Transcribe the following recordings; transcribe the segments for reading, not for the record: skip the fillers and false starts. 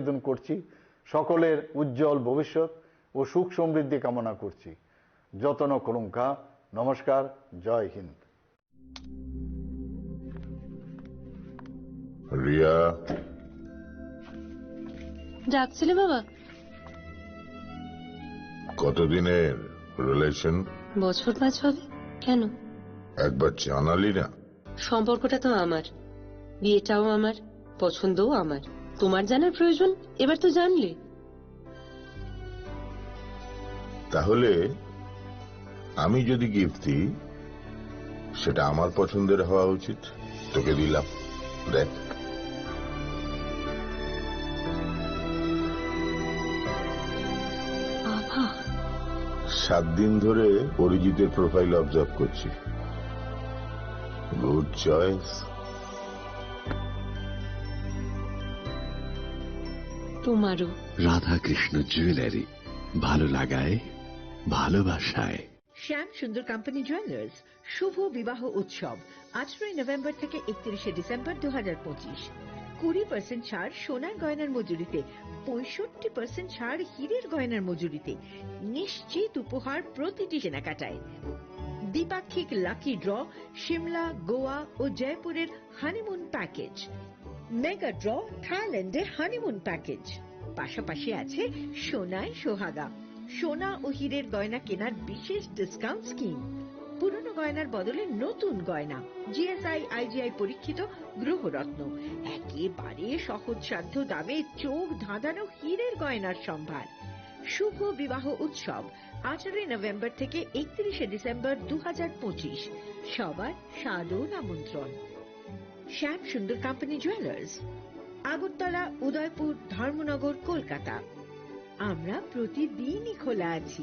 নিবেদন করছি। সকলের উজ্জ্বল ভবিষ্যৎ ও সুখ সমৃদ্ধি কামনা করছি। যতন করুঙ্কা। নমস্কার। জয় হিন্দ। রিয়া, ডাকছিলে বাবা? কতদিনের রিলেশন? বছর 5 হবে। কেন? একবার জানালি না? সম্পর্কটা তো আমার, বিয়েটাও আমার, পছন্দও আমার। তোমার জানার প্রয়োজন এবার তো জানলে। তাহলে আমি যদি গিফট দিই সেটা আমার পছন্দের হওয়া উচিত। তোকে দিলাম, দেখ। বাবা, 7 দিন ধরে অরিজিতের প্রোফাইল অবজার্ভ করছি। Good choice. তোমারও। রাধাকৃষ্ণ জুয়েলারি, ভালো লাগায় ভালোবাসায়। শ্যাম সুন্দর কোম্পানি জুয়েলার্স শুভ বিবাহ উৎসব 18 নভেম্বর থেকে 31 ডিসেম্বর 2025। 20% ছাড় সোনার গয়নার মজুরিতে, 65% ছাড় হীরের গয়নার মজুরিতে, নিশ্চিত উপহার প্রতিটি কেনাকাটায়। দ্বিপাক্ষিক লাকি ড্র, সিমলা, গোয়া ও জয়পুরের হানিমুন প্যাকেজ। মেগা ড্র, থাইল্যান্ডে হানিমুন প্যাকেজ। পাশাপাশি আছে সোনায় সোহাগা, সোনা ও হীরের গয়না কেনার বিশেষ ডিসকাউন্ট স্কিম। পুরনো গয়নার বদলে নতুন গয়না, জিএসআই আইজিআই পরীক্ষিত গ্রহরত্ন, একেবারে সহজসাধ্য দামে চোখ ধাঁধানো হীরের গয়নার সম্ভার। শুভ বিবাহ উৎসব 18 নভেম্বর থেকে 31 ডিসেম্বর 2025। সবার সাদর আমন্ত্রণ। শ্যাম সুন্দর কোম্পানি জুয়েলার্স, আগরতলা, উদয়পুর, ধর্মনগর, কলকাতা। আমরা প্রতিদিনই খোলা আছি।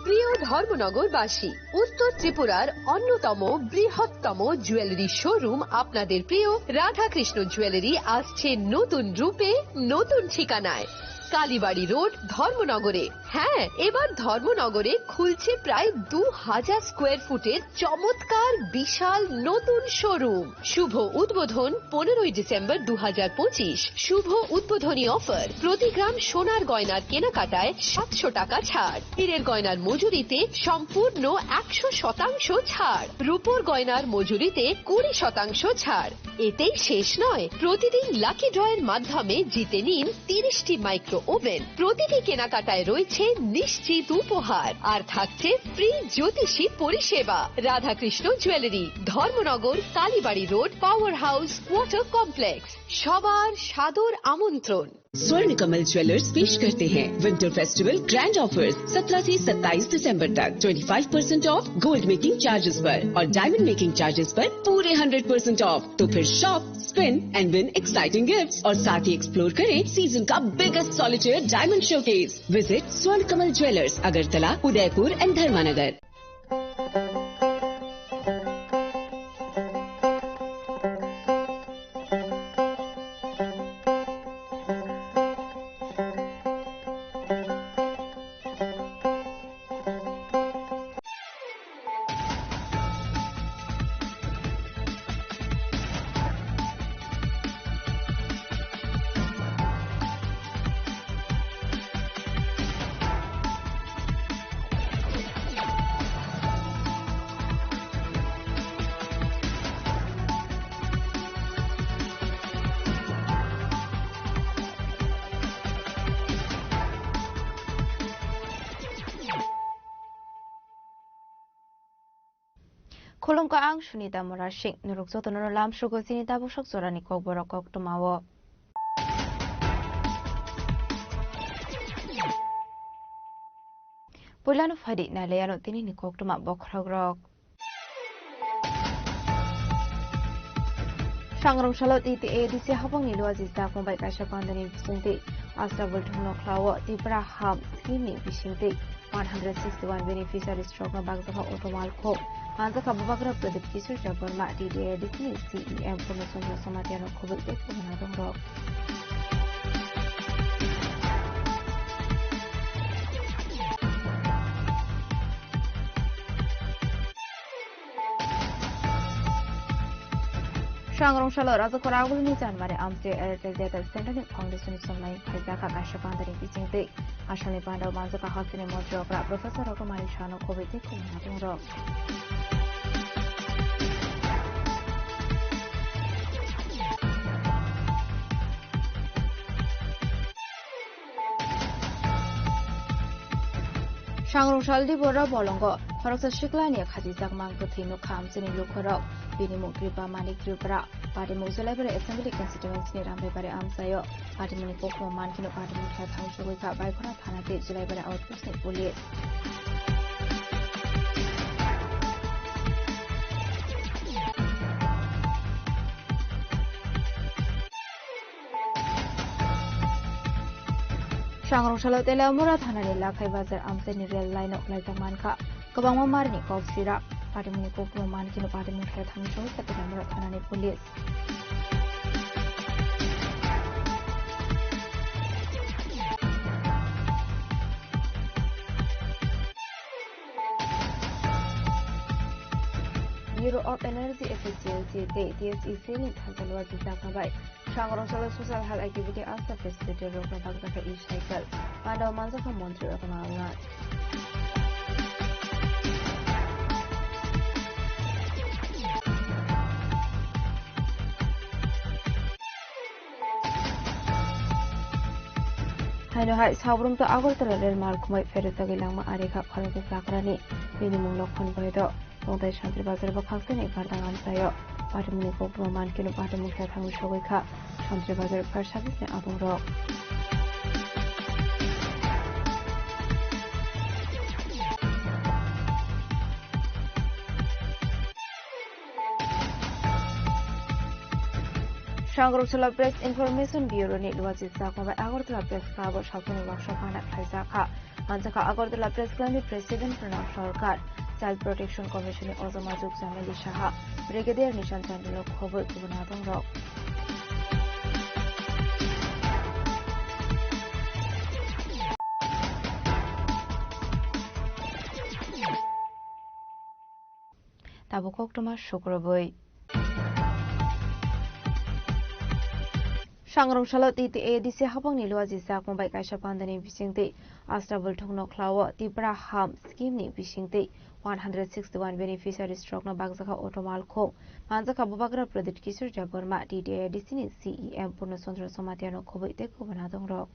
প্রিয় ধর্মনগরবাসী, উত্তর ত্রিপুরার অন্যতম বৃহত্তম জুয়েলারি শোরুম আপনাদের প্রিয় রাধাকৃষ্ণ জুয়েলারি আসছে নতুন রূপে, নতুন ঠিকানায়। কালীবাড়ি রোড, ধর্মনগরে। হ্যাঁ, এবার ধর্মনগরে খুলছে প্রায় 2000 স্কোয়ার ফুটের চমৎকার বিশাল নতুন শোরুম। শুভ উদ্বোধন 15 ডিসেম্বর 2025। শুভ উদ্বোধনী অফার, প্রতি গ্রাম সোনার গয়নার কেনাকাটায় 700 টাকা ছাড়, হীরের গয়নার মজুরিতে সম্পূর্ণ 100% ছাড়, রূপোর গয়নার মজুরিতে 20% ছাড়। এতেই শেষ নয়, প্রতিদিন লাকি ড্রয়ের মাধ্যমে জিতে নিন 30টি মাইক্রো ওভেন। প্রতিটি কেনাকাটায় রয়েছে নিশ্চিত উপহার, আর থাকছে ফ্রি জ্যোতিষী পরিষেবা। Radhakrishna jewellery, Dharmanagar, Kalibari road, power house, water complex. সবার সাদর আমন্ত্রণ। स्वर्ण कमल ज्वेलर्स पेश करते हैं विंटर फेस्टिवल ग्रैंड ऑफर्स 17 से 27 दिसंबर तक 25% ऑफ गोल्ड मेकिंग चार्जेस पर और डायमंड मेकिंग चार्जेस पर पूरे 100% ऑफ। तो फिर shop, spin and win exciting gifts और साथ ही एक्सप्लोर करें सीजन का biggest solitaire diamond showcase. Visit Swarna Kamal jewellers, Agartala, Udaipur and Dharmanagar. Kolongka ang sunita morashing nurukso tono lam shugo sinita busok zorani kok borokok tumawo. Pulano fadi na leyano tini ni kok tuma bokragrok. Sangrong shalot iti edisi habang ni luas ista kung bay kasya pandani bisinti. Asra bultuno klawo ti Braham tini bisinti. 161 beneficiary stroke na bagzaka otomal ko. Hansa kababagrak pradip kisur jabon ma DDA disini CEM promotion na samatiano kubik ek pumanadong rok. Shangrongshalo Razakoragulni Janmare Amste Airtel Data Center Foundation Somlai Kaizaka Kashapandari Bisingte Ashani Panda Manzaka Hasine Mojogra Professor Rokomani Shano Koviti Kumatunro Shangrongshal di Bora Bolongo Faroksa Shiklani Khadijak Mangputhi no Khamsini Lukhoro Binimu Kripa Mani Kripra Party Musulabare Assembly Constituency ni Rambe Bare Amsayo Party Muni Kokmo Mankino Party Mukha Thangshogika Baikona Thanate Julaibare Outpost ni Police Shangrongshalo Telamura Thanani Lakhai Bazar Amseni Rail Line of Laitamanka Kabangma Marni Kok Shira Party Muni Kokmo Mankino Party Mukha Thangshogika Telamura Thanani Police Bureau of Energy Efficiency DSEC ni Thanjalwa Jizaknabai Shangrongshalo Social Health Activity as the Facility Rokna Bagdaka each cycle Panda Manzaka Montri Rokna Haino hai sabrum to Agartala Rail Markumai Ferritagi Lama Arika Khalaki Sakrani Minimum Lokhan Baido Tongtai Shantri Bazar Bakhaksani Kardangan Sayo Party Muni Kokmo Mankino Party Mukha Thangshogika Shantri Bazar Pershabis ni Abungro Shangrongshalo Press Information Bureau ni Luaji Sakma Agartala Press Club Shapuni Workshop Anak Khaizaka Manjaka Agartala Press Club ni President Pranab Sarkar Child Protection Commission ni Ozamajuk Jamali Shaha Brigadier Nishan Chandra Khoboi Kubunadong Rock Tabukok Toma Shukraboi Shangrongshalo TTA DC Habang ni Luaji Sakma Bai Kaisha Pandani Bisingte Astrabul Thongno Klawo Tipra Ham Scheme ni Bisingte 161 beneficiary stroke na Bagzaka Otomal Kho Manjaka Bubagra Pradit Kishore Jaborma TTA DC ni CEM Purnasondra Somatiano Khoboi te Kubunadong Rock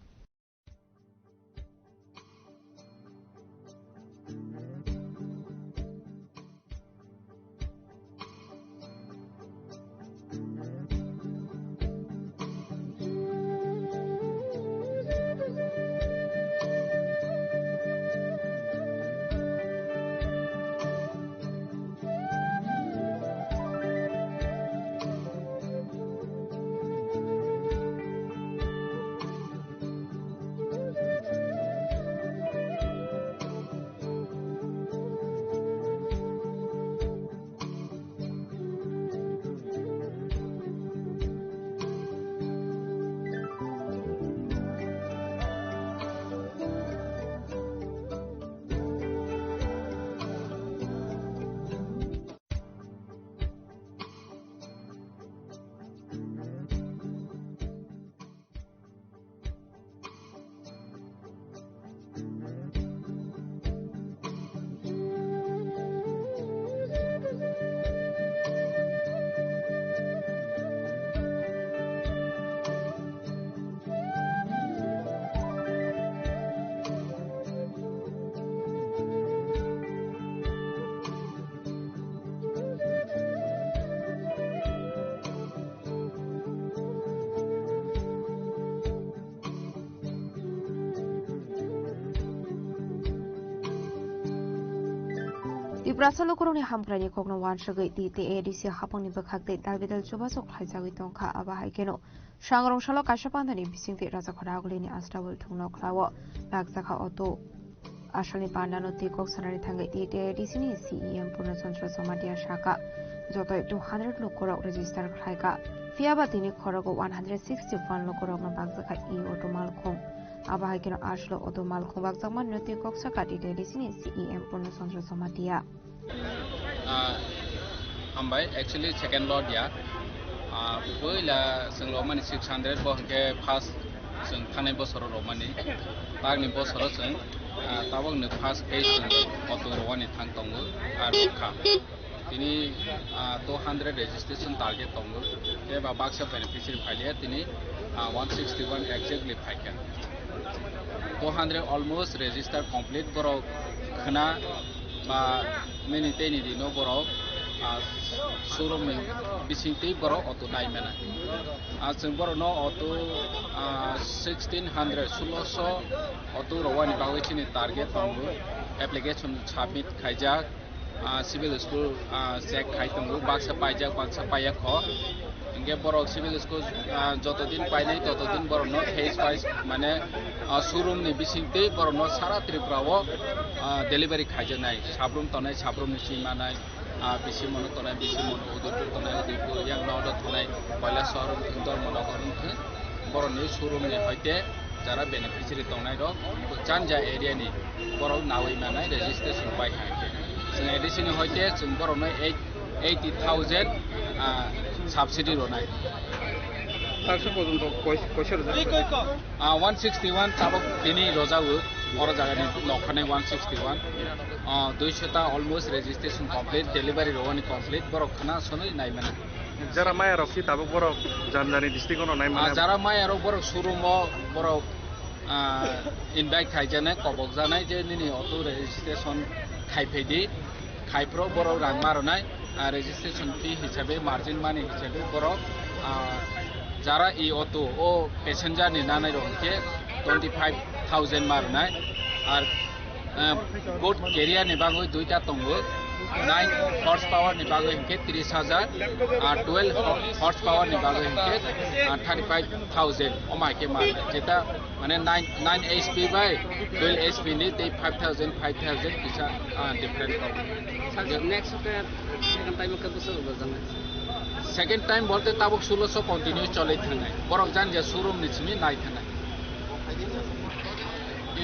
Ibrasalo koroni hamprani kokno wan shagai TTA DC hapangni bakhakte dalbidal chobasok khlaijawi tongkha aba haikeno Shangrongshalo Kashapandani bisingte raja khoragulini Astrabul Thongno Klawo Bagzaka Auto Ashani Pandano Tikok Sanari Thangai TTA DC ni CEM Purnasondra Somatia Shaka Jotoi 200 lokorok register khlaika Fiaba tini khorogo 161 lokorok na Bagzaka Otomal Khong aba haikeno ashlo Otomal Khong Bagzakman Noti Koksaka TTA DC ni CEM Purnasondra Somatia Ambai actually second lot ya पहिला जों रमानि 600 बहके first जों थानाय बोसोराव रमानि बागनि बोसोराव जों ताबंनो first phase जों अट' रवानि थां दङ आरो खा दिनै 200 रेजिस्ट्रेशन टारगेट दङ एबा बाक्सा बेनिफिशियरी फाइलिया दिनै 161 एक्जेक्टलि फाइखा 200 अलमोस्ट रेजिस्टार कमप्लीट बराव खोना बा मिनिटेनि दिनो बराव सुरुम बिसिंति बराव अट' नायमेना जों बरावनो अट' 1600 अट' रवानि बागैसिनि टारगेट दङ एप्लिकेशन साबमिट खायजाक सिविल स्कुल चेक खायदोंबो बाक्सा पाइजाक बाक्सा पाइयाख इनके बरक सिविल स्कुल जतदिन पाइनाय ततदिन बरनो फेज वाइज माने शोरूमनि बिसिंति बरनो सारा त्रिपुराव डेलिभारि खायजनाय साब्रुम तनाय साब्रुमनि सिमानाय बिसिमन तनाय बिसिमन उदयपुर तनाय उदयपुर यांनाव तनाय কৈলাসহর धर्मनगरनिखौ बरनि शोरूमनि हयते যারা बेनिफिशियरी तंनाय दं जानजा एरियानि बरक नावैमानाय रेजिस्ट्रेशन पाइखायाखै जों एडिशननि हयते जों बरनो 80,000 সাবসিডি রনায় 161 তাবক তিনি রজাও বড় জায়গানি নখানে 161 200টা অলমোস্ট রেজিস্ট্রেশন কমপ্লিট ডেলিভারি রওয়ানি কমপ্লিট বড় খানা সনই নাই মানে যারা মায়ের কি তাবক বড় জানজানি ডিস্ট্রিক্ট নাই মানে যারা মায়ের বড় শোরুম বড় ইনভাইট খাইজানে কবক জানাই যে নিনি অত রেজিস্ট্রেশন খাইফেদি খাইफ्रो बड़ रां मारनाय रेजिस्ट्रेशन फी हिसाबै मार्जिन मानि हिसाबै बड़ যারা ই অটো ও প্যাসেঞ্জার নিনাनै दं के 25,000 मारनाय আর बोट केरियर नि बागै दुइटा दङ 9 हर्स पावर नि बागै के 30,000 আর 12 हर्स पावर नि बागै के 35,000 ओमाके मारनाय जेता माने 9 HP बाय 12 HP नि 5,000 किसा डिफरेंट दं नेक्स्ट सेकंड टाइम का कुछ बजाना सेकंड टाइम बोलते ताबक 1600 कंटिन्यू चले थानाय बरक जान जे शोरूम निसिनि नाय थानाय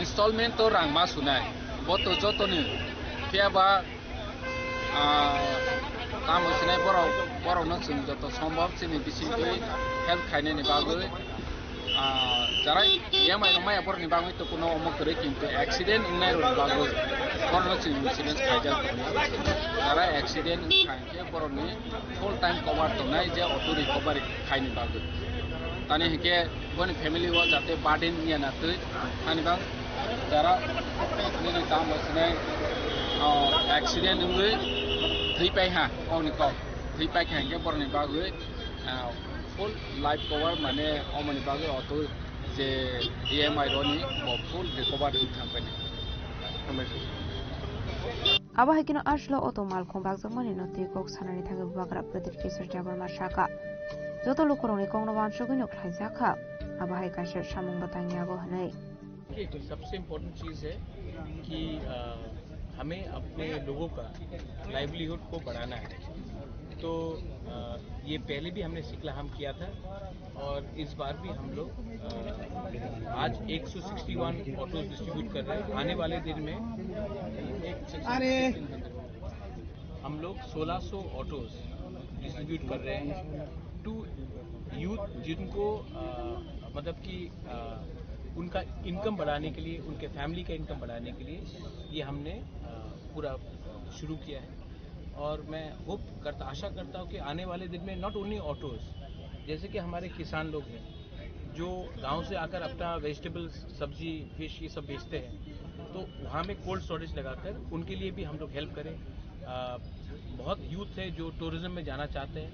इंस्टॉलमेंट तो रां मा सुनाय बतो जतनि फेबा काम सुनाय बरक न जों जत सम्भव जोंनि बिसिनि हेल्प खायनायनि बागै যারা EMI রমায় বরনি বাগৈ তো কোনো অমকরে কিন্তু অ্যাক্সিডেন্ট উনাই রন বাগৈ বরনো जों ইন্স্যুরেন্স খাইজা যারা অ্যাক্সিডেন্ট খাইকে বরনি ফুল টাইम कवर तनाय जे अटो रिकवरी खायनि बागै तानि हेके बनि फैमिली व जाते बार्डन नियाना तै तानि बां যারা निनि काम बसनाय एक्सीडेंट हुए थै पाइहा औनि क थै पाइखांके बरनि बागै फुल लाइफ कवर माने अमनि बागै अटो जे EMI रनि फुल रिकवर थांबाय Aba hakino ashlo oto malkhong bagzamani noti kok sanani thage bagra pradesh kesar jabar mashaka joto lokoroni kongno bansogino khaizaka aba hai kasher samung batangya go hanai तो सबसे important चीज़ है कि हमें अपने लोगों का लाइवलीहुड को बढ़ाना है तो ये पहले भी हमने सिकला हम किया था और इस बार भी हम लोग आज 161 ऑटोज डिस्ट्रीब्यूट कर रहे हैं आने वाले दिन में हम लोग 1600 ऑटोज डिस्ट्रीब्यूट कर रहे हैं टू यूथ जिनको मतलब कि उनका इनकम बढ़ाने के लिए उनके फैमिली का इनकम बढ़ाने के लिए ये हमने पूरा शुरू किया है और मैं आशा करता हूँ कि आने वाले दिन में नॉट ओनली ऑटोज जैसे कि हमारे किसान लोग हैं जो गांव से आकर अपना वेजिटेबल्स सब्जी फिश ये सब बेचते हैं तो वहाँ में कोल्ड स्टोरेज लगाकर उनके लिए भी हम लोग हेल्प करें बहुत यूथ है जो टूरिज्म में जाना चाहते हैं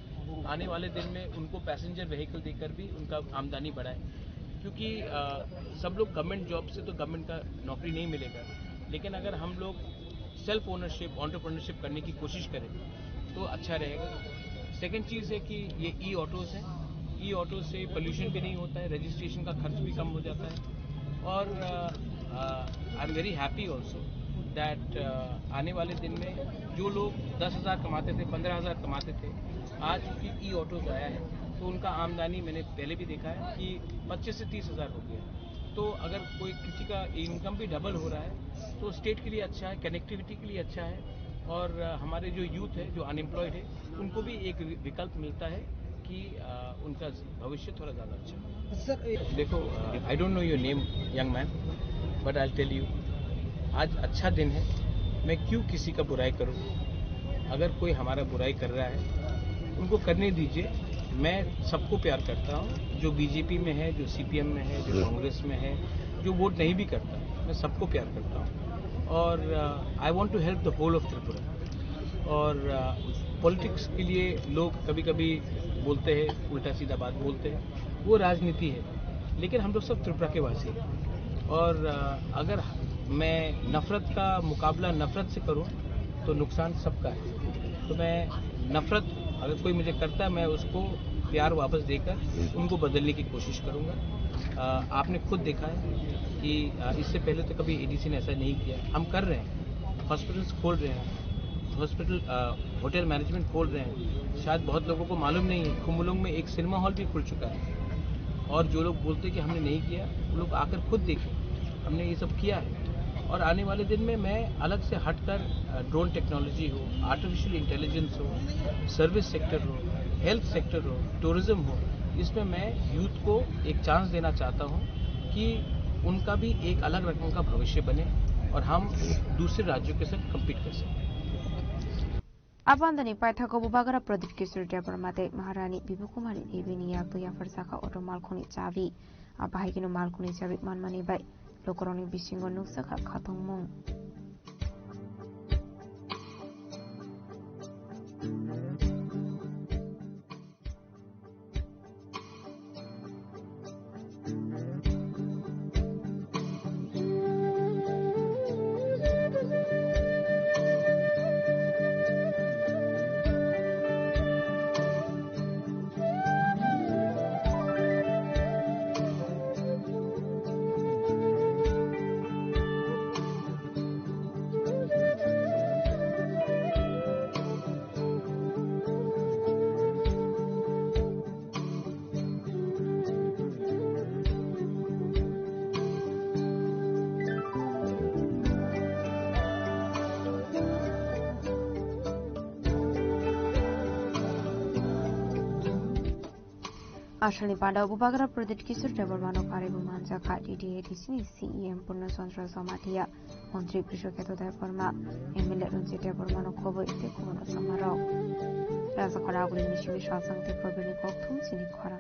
आने वाले दिन में उनको पैसेंजर व्हीकल देकर भी उनका आमदनी बढ़ाए क्योंकि सब लोग गवर्नमेंट जॉब से तो गवर्नमेंट का नौकरी नहीं मिलेगा लेकिन अगर हम लोग सेल्फ ओनरशिप एंटरप्रेन्योरशिप करने की कोशिश करें तो अच्छा रहेगा सेकंड चीज़ है कि ये ई ऑटोज़ हैं ई ऑटो से पोल्यूशन भी नहीं होता है रजिस्ट्रेशन का खर्च भी कम हो जाता है और I am very happy also that आने वाले दिन में जो लोग 10,000 कमाते थे 15,000 कमाते थे आज क्योंकि ई ऑटोज़ आया है तो उनका आमदनी मैंने पहले भी देखा है कि 25 से 30,000 हो गया तो अगर कोई किसी का इनकम भी डबल हो रहा है तो स्टेट के लिए अच्छा है कनेक्टिविटी के लिए अच्छा है और हमारे जो यूथ है जो अनएम्प्लॉयड है उनको भी एक विकल्प मिलता है ताकि उनका भविष्य थोड़ा ज़्यादा अच्छा हो। सर देखो, I don't know your name young man, but I tell you, आज अच्छा दिन है। मैं क्यों किसी का बुराई करूं? अगर कोई हमारा बुराई कर रहा है उनको करने दीजिए। मैं सबको प्यार करता हूं, जो बीजेपी में है, जो सीपीएम में है, जो कांग्रेस में है, जो वोट नहीं भी करता, मैं सबको प्यार करता हूं। और I want to help the whole of Tripura. और पॉलिटिक्स के लिए लोग कभी कभी बोलते हैं, उल्टा सीधा बात बोलते हैं, वो राजनीति है। लेकिन हम लोग सब त्रिपुरा के वासी हैं। और अगर मैं नफरत का मुकाबला नफरत से करूं तो नुकसान सबका है। तो मैं नफरत अगर कोई मुझे करता है, मैं उसको प्यार वापस देकर उनको बदलने की कोशिश करूंगा। आपने खुद देखा है कि इससे पहले तो कभी एडीसी ने ऐसा नहीं किया। हम कर रहे हैं, हॉस्पिटल्स खोल रहे हैं, हॉस्पिटल होटल मैनेजमेंट खोल रहे हैं। शायद बहुत लोगों को मालूम नहीं है, कुमुलुंग में एक सिनेमा हॉल भी खुल चुका है। और जो लोग बोलते हैं कि हमने नहीं किया, वो लोग आकर खुद देखें, हमने ये सब किया है। और आने वाले दिन में मैं अलग से हटकर ड्रोन टेक्नोलॉजी हो, आर्टिफिशियल इंटेलिजेंस हो, सर्विस सेक्टर हो, हेल्थ सेक्टर हो, टूरिज्म हो, इसमें मैं यूथ को एक चांस देना चाहता हूं कि उनका भी एक अलग रकम का भविष्य बने और हम दूसरे राज्यों के साथ कम्पीट कर सकें। Abandani paithago bubagara pradip kisur deparmate Maharani Bibukumari Evinia Puya Farsaka Auto Malkuni Chavi Abahikino Malkuni Chavi Manmani by Lokoroni Bishingo Nusaka Katong Mung. Ashalni Panda Bubagara Pradit Kisur Devarmano Karibu Manjaka DDATC CEM Purna Sondra Somatia Montri Prishoketo Devarma Emile Runzi Devarmano Kobo Ite Kono Samaro Raza Koraguli Nishiwi Shasang Te Probini Koktum Sini Koram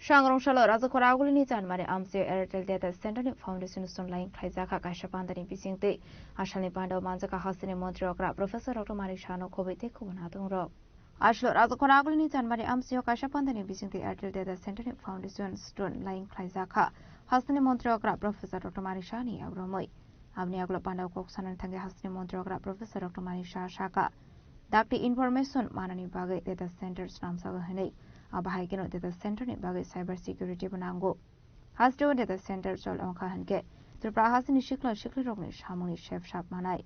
Shangrong Shalo Raza Koraguli Nizan Mari Amsio Airtel Data Center Foundation Online Kaizaka Kashapandani Bisingte Ashalni Panda Manjaka Hasini Montreokra Professor Dr. Marishano Kobite Kubanadungro Ashlo Raza Koraguli Nizan Mari Amsio Kashapandani Bisingte Airtel Data Center Foundation Online Kaizaka Hasini Montreokra Professor Dr. Marishani Abromoi Avni Aglo Panda Koksanan Tange Hasini Montreokra Professor Dr. Marisha Shaka Dakti Information Manani Bagai Data Centers Namsaga Hane Abahikino Data Center ni bagai cyber security banango Hasdo Data Center Sol Onka Hanke Tripra Hasini Shikla Shikli Rock ni Shamuni Chef Shop Manai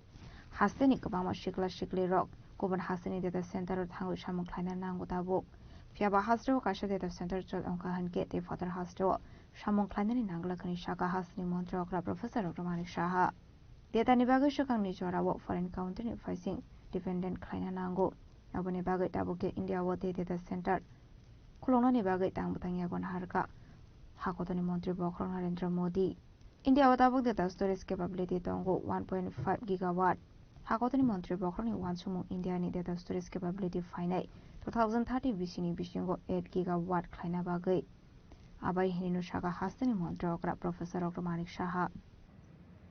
Hasini Kabama Shikla Shikli Rock Koban Hasini Data Center Tangu Shamung Kleiner Nango Tabuk Fiaba Hasdo Kasha Data Center Sol Onka Hanke De Father Hasdo Shamung Kleiner ni Nangla Kani Shaka Hasini Montreokra Professor Dr. Mani Shaha Data ni bagai Shakang ni Jora Wok Foreign Country ni Facing Defendant Kleiner Nango Abone bagai Tabuke India Wote Data Center Kulona ni bagai tang butangya gon harka Hakotoni Montri Bokron Narendra Modi India watabuk data storage capability tongo 1.5 gigawatt Hakotoni Montri Bokron ni wansumu India ni data storage capability finite 2030 bisini bishingo 8 gigawatt klaina bagai Abai hininu shaka hastani Montri okra Professor Dr. Manik Shaha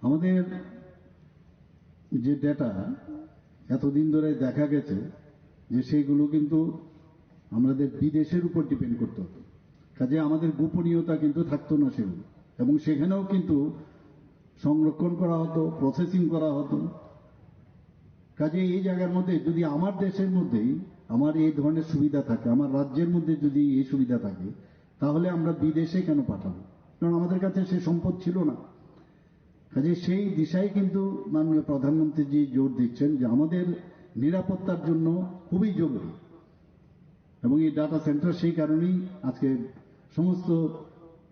আমাদের যে data এতদিন ধরে দেখা গেছে যে সেইগুলো কিন্তু আমাদের বিদেশের উপর ডিপেন্ড করতে হতো কাজে আমাদের গোপনীয়তা কিন্তু থাকতো না সেগুলো এবং সেখানেও কিন্তু সংরক্ষণ করা হতো প্রসেসিং করা হতো কাজে এই জায়গার মধ্যে যদি আমার দেশের মধ্যেই আমার এই ধরনের সুবিধা থাকে আমার রাজ্যের মধ্যে যদি এই সুবিধা থাকে তাহলে আমরা বিদেশে কেন পাঠাবো কারণ আমাদের কাছে সে সম্পদ ছিল না কাজে সেই দিশায় কিন্তু মাননীয় প্রধানমন্ত্রীজি জোর দিচ্ছেন যে আমাদের নিরাপত্তার জন্য খুবই জরুরি এবং এই ডাটা সেন্টার সেই কারণেই আজকে সমস্ত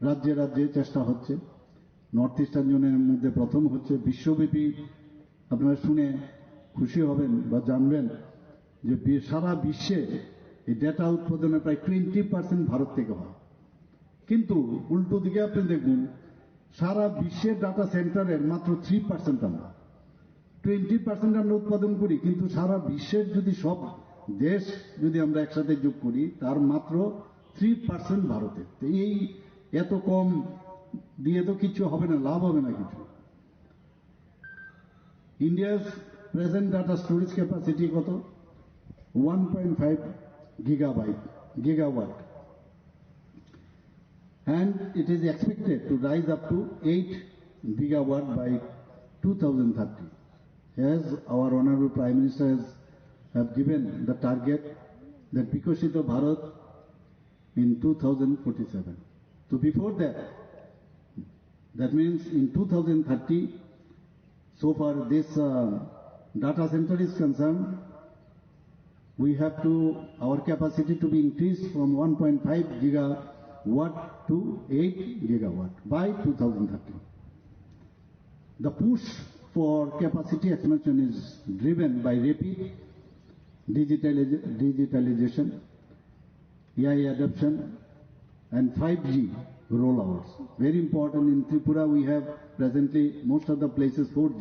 রাজ্যে রাজ্যে চেষ্টা হচ্ছে নর্থ ইস্টার্ন জোনের মধ্যে প্রথম হচ্ছে বিশ্বব্যাপী আপনারা শুনে খুশি হবেন বা জানবেন যে সারা বিশ্বে এই ডেটা উৎপাদনে প্রায় 20% ভারত থেকে হয়, কিন্তু উল্টো দিকে আপনি দেখুন সারা বিশ্বের ডাটা সেন্টারের মাত্র 3% আমরা 20% আমরা উৎপাদন করি, কিন্তু সারা বিশ্বের যদি সব দেশ যদি আমরা একসাথে যোগ করি তার মাত্র 3% ভারতের। তো এই এত কম দিয়ে তো কিছু হবে না, লাভ হবে না কিছু। ইন্ডিয়ার প্রেজেন্ট ডাটা স্টোরেজ ক্যাপাসিটি কত? 1.5 gigawatt, and it is expected to rise up to 8 gigawatt by 2030. As our Honorable Prime Minister have given the target that Vikashito Bharat in 2047. So before that means in 2030, so far this data center is concerned, we have our capacity to be increased from 1.5 gigawatt to 8 gigawatt by 2030. The push for capacity expansion is driven by rapid digitalization, AI adoption, and 5G rollouts. Very important. In Tripura we have presently most of the places 4G,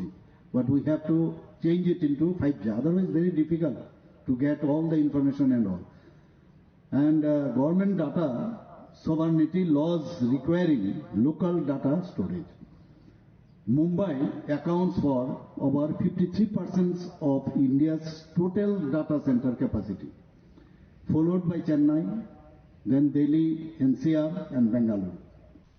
but we have to change it into 5G. Otherwise very difficult to get all the information and all. And government data sovereignty laws requiring local data storage. Mumbai accounts for over 53% of India's total data center capacity, followed by Chennai, then Delhi, NCR, and Bengaluru.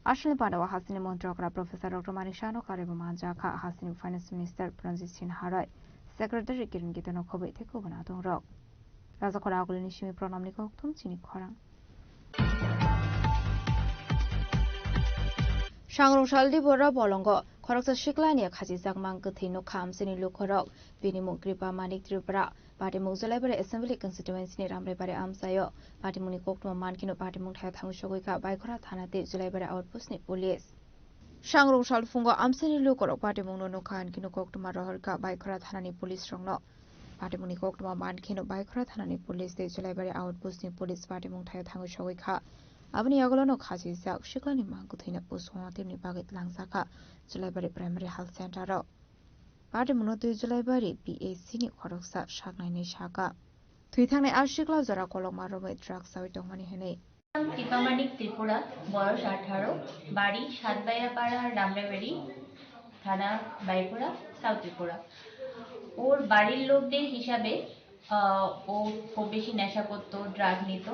Ashwin Padawa Hasini Montokra Professor Dr. Manishano Karibu Manjaka Hasini Finance Minister Pranjit Sinharai Secretary Kirin Gitano Kobe Tekubana Dongrok Razakora Nishimi Pronamniko Tum Chini Korang Shangroshaldi Bora Bolongo Koroksa Shiklania Kazizak Mankatino Kamsini Lukorok Binimu Gripa Manik Tripura Party Muzalabari Assembly Constituency Ramre Pare Amsayo Party Munikokno Mankino Party Munkha Tangshogika Baikora Tanate Zulabari Outpost Police Shangrosal Fungo Amsini Lukorok Party Muno Kan Kinokok Marohorka Baikora Tanani Police Strongno Party Munikokno Mankino Baikora Tanani Police de Zulabari Outpost Police Party Munkha Tangshogika Abni Agolono Kazizak Shiklani Mankutina Puswati Bagit Langsaka Zulabari Primary Health Center Party Munotu Zulabari PAC ni Koroksa Shagnai Shaka Tuitane Ashikla Zora Kolomaro with drugs Savitongmani Hene টিপামানিক Tripura বয়স 18 বাড়ি সাতবাইয়াপাড়া রামরাবেড়ি থানা বাইপুরা south Tripura ওর বাড়ির লোকদের হিসাবে ও খুব বেশি নেশা করতো ড্রাগ নিত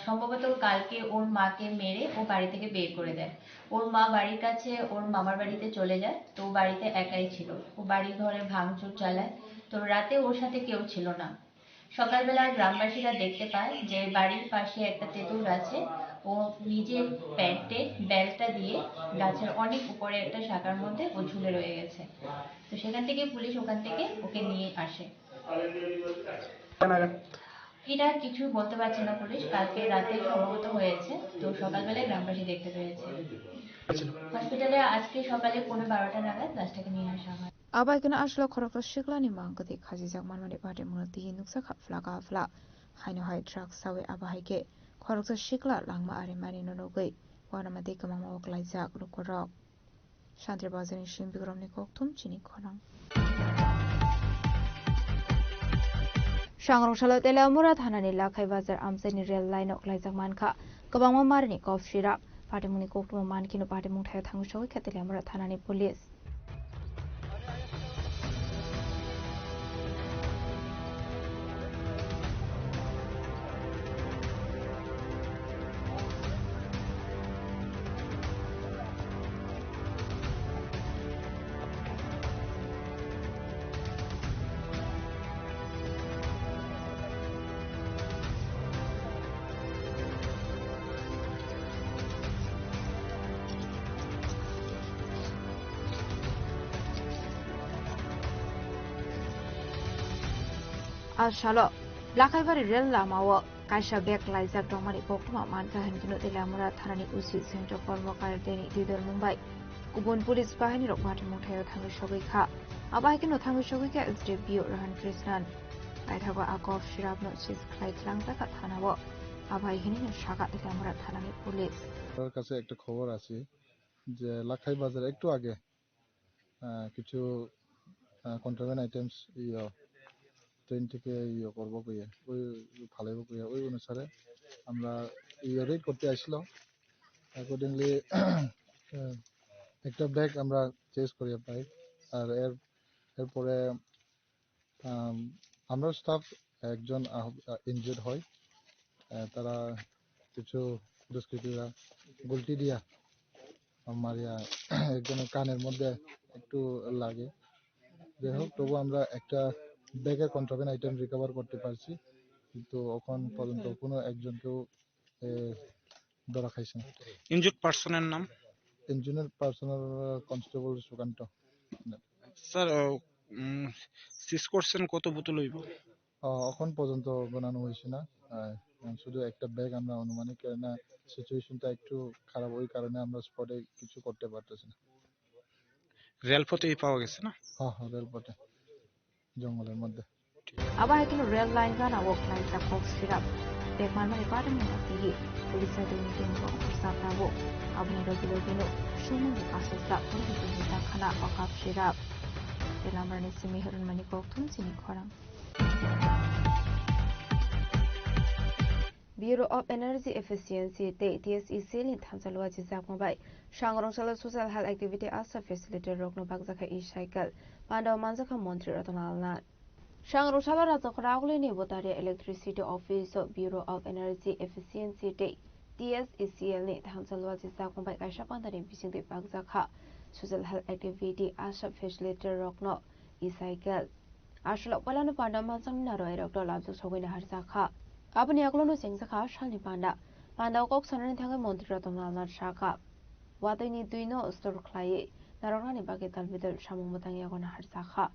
সম্ভবত কালকে ওর মাকে মেরে ও বাড়ি থেকে বের করে দেয় ওর মা বাড়ির কাছে ওর মামার বাড়িতে চলে যায় তো বাড়িতে একাই ছিল ও বাড়ি ঘরে ভাঙচুর চালায় তো রাতে ওর সাথে কেউ ছিল না সকালবেলা গ্রামবাসীরা দেখতে পায় যে বাড়ির পাশে একটা তেঁতুল গাছে ও নিজের প্যান্টে বেলটা দিয়ে গাছের অনেক উপরে একটা শাখার মধ্যে ও ঝুলে রয়ে গেছে তো সেখান থেকে পুলিশ ওখান থেকে ওকে নিয়ে আসে এটা কিছু বলতে পারছে না পুলিশ কালকে রাতে সম্ভবত হয়েছে তো সকালবেলায় গ্রামবাসী দেখতে পেয়েছে হসপিটালে আজকে সকালে 12টা নাগাদ লাশটাকে নিয়ে আসা হয় Abaikana Ashlo Korokos Shiklani Mankati Kazizak Manmani Party Munati Nuksaka Flaga Fla Haino High Truck Sawe Abahike Koroksa Shikla Langma Arimani Nonogi Wanamati Kamama Oklaisak Lukorok Shantri Bazani Shimbigram Nikoktum Chini Korang Shangroshala Telamura Hanani Lakai Bazar Amsani Rail Line Oklaisak Manka Kabama Marni Kof Shira Party Munikoktum Mankino Party Munkha Tangusho Katelamura Hanani Police Ashalo Blackaivari Rail Lamawo Kaisha Bek Lizak Domani Pokma Manka Hankino Telamura Thanani Usi Center for Mokar Deni Didor Mumbai Kubun Police Bahani Rokmati Mutayo Tangashogika Abaikino Tangashogika is debut Rahan Krishnan গাইথাবা আকফ শিরাবনো চিজ খাইতলাং জাকা থানাবো আবাই হিনি সাগা দিলামরা থানানি পুলিশ তার কাছে একটা খবর আছে যে লাখাই বাজারে একটু আগে কিছু কন্ট্রাব্যান্ড আইটেমস ট্রেন থেকে করবো কইয়া ওই ফালাইব কইয়া ওই অনুসারে আমরা রেড করতে আসলো অ্যাকর্ডিংলি একটা ব্যাগ আমরা চেস করি পাই আর এরপরে আমরা স্টাফ একজন ইনজুর্ড হয় তারা কিছু দুষ্কৃতীরা গুলটি দিয়া মারিয়া একজনের কানের মধ্যে একটু লাগে যাই হোক তবু আমরা একটা ব্যাগের কন্ট্রাব্যান্ড আইটেম রিকভার করতে পারছি কিন্তু এখন পর্যন্ত কোনো একজনকেও ধরা খাইছে না। ইনজুর্ড পার্সনের নাম? ইনজুর্ড পার্সনের কনস্টেবল সুকান্ত। স্যার সিজ করছেন কত বোতল হইব? এখন পর্যন্ত গণানো হয়েছে না, শুধু একটা ব্যাগ আমরা অনুমানিক না সিচুয়েশনটা একটু খারাপ ওই কারণে আমরা স্পটে কিছু করতে পারতেছি না। রেলপথেই পাওয়া গেছে না? হ্যাঁ রেলপথে জঙ্গলের মধ্যে। আবার কিন্তু রেল লাইন গানা ওয়াক লাইন তা কফ সিরাপ বেমান মানে পারমি মাতি পুলিশা দুই মিটিং ও সাপনাবো আপনি রবিলো দিনো সুমুনি আসসা পুলিশ দিতা খানা অকাপ সিরাপ এলামরানি সিমি হরন মানি ককথুম চিনি খরাং Bureau of Energy Efficiency TSEC ni thamsalwa jizak mabai sangrongchala social health activity asa facilitator rokno bakjaka e-cycle pandaw manjaka montri ratonalna sangrongchala rajakraguli ni botari electricity office Bureau of Energy Efficiency TSECL ni thamsalwa jizak mabai kaisa pandani bisingti bakjaka social health activity asa facilitator rokno e-cycle aslo palano pandaw manjang naro erokto labjak sogina harjaka Abani aglono sengzaka shalni panda kok sanani thangai mantri ratomnalnar shaka wadini duino store khlai narogani bage talbidal samung matangi agona harsaka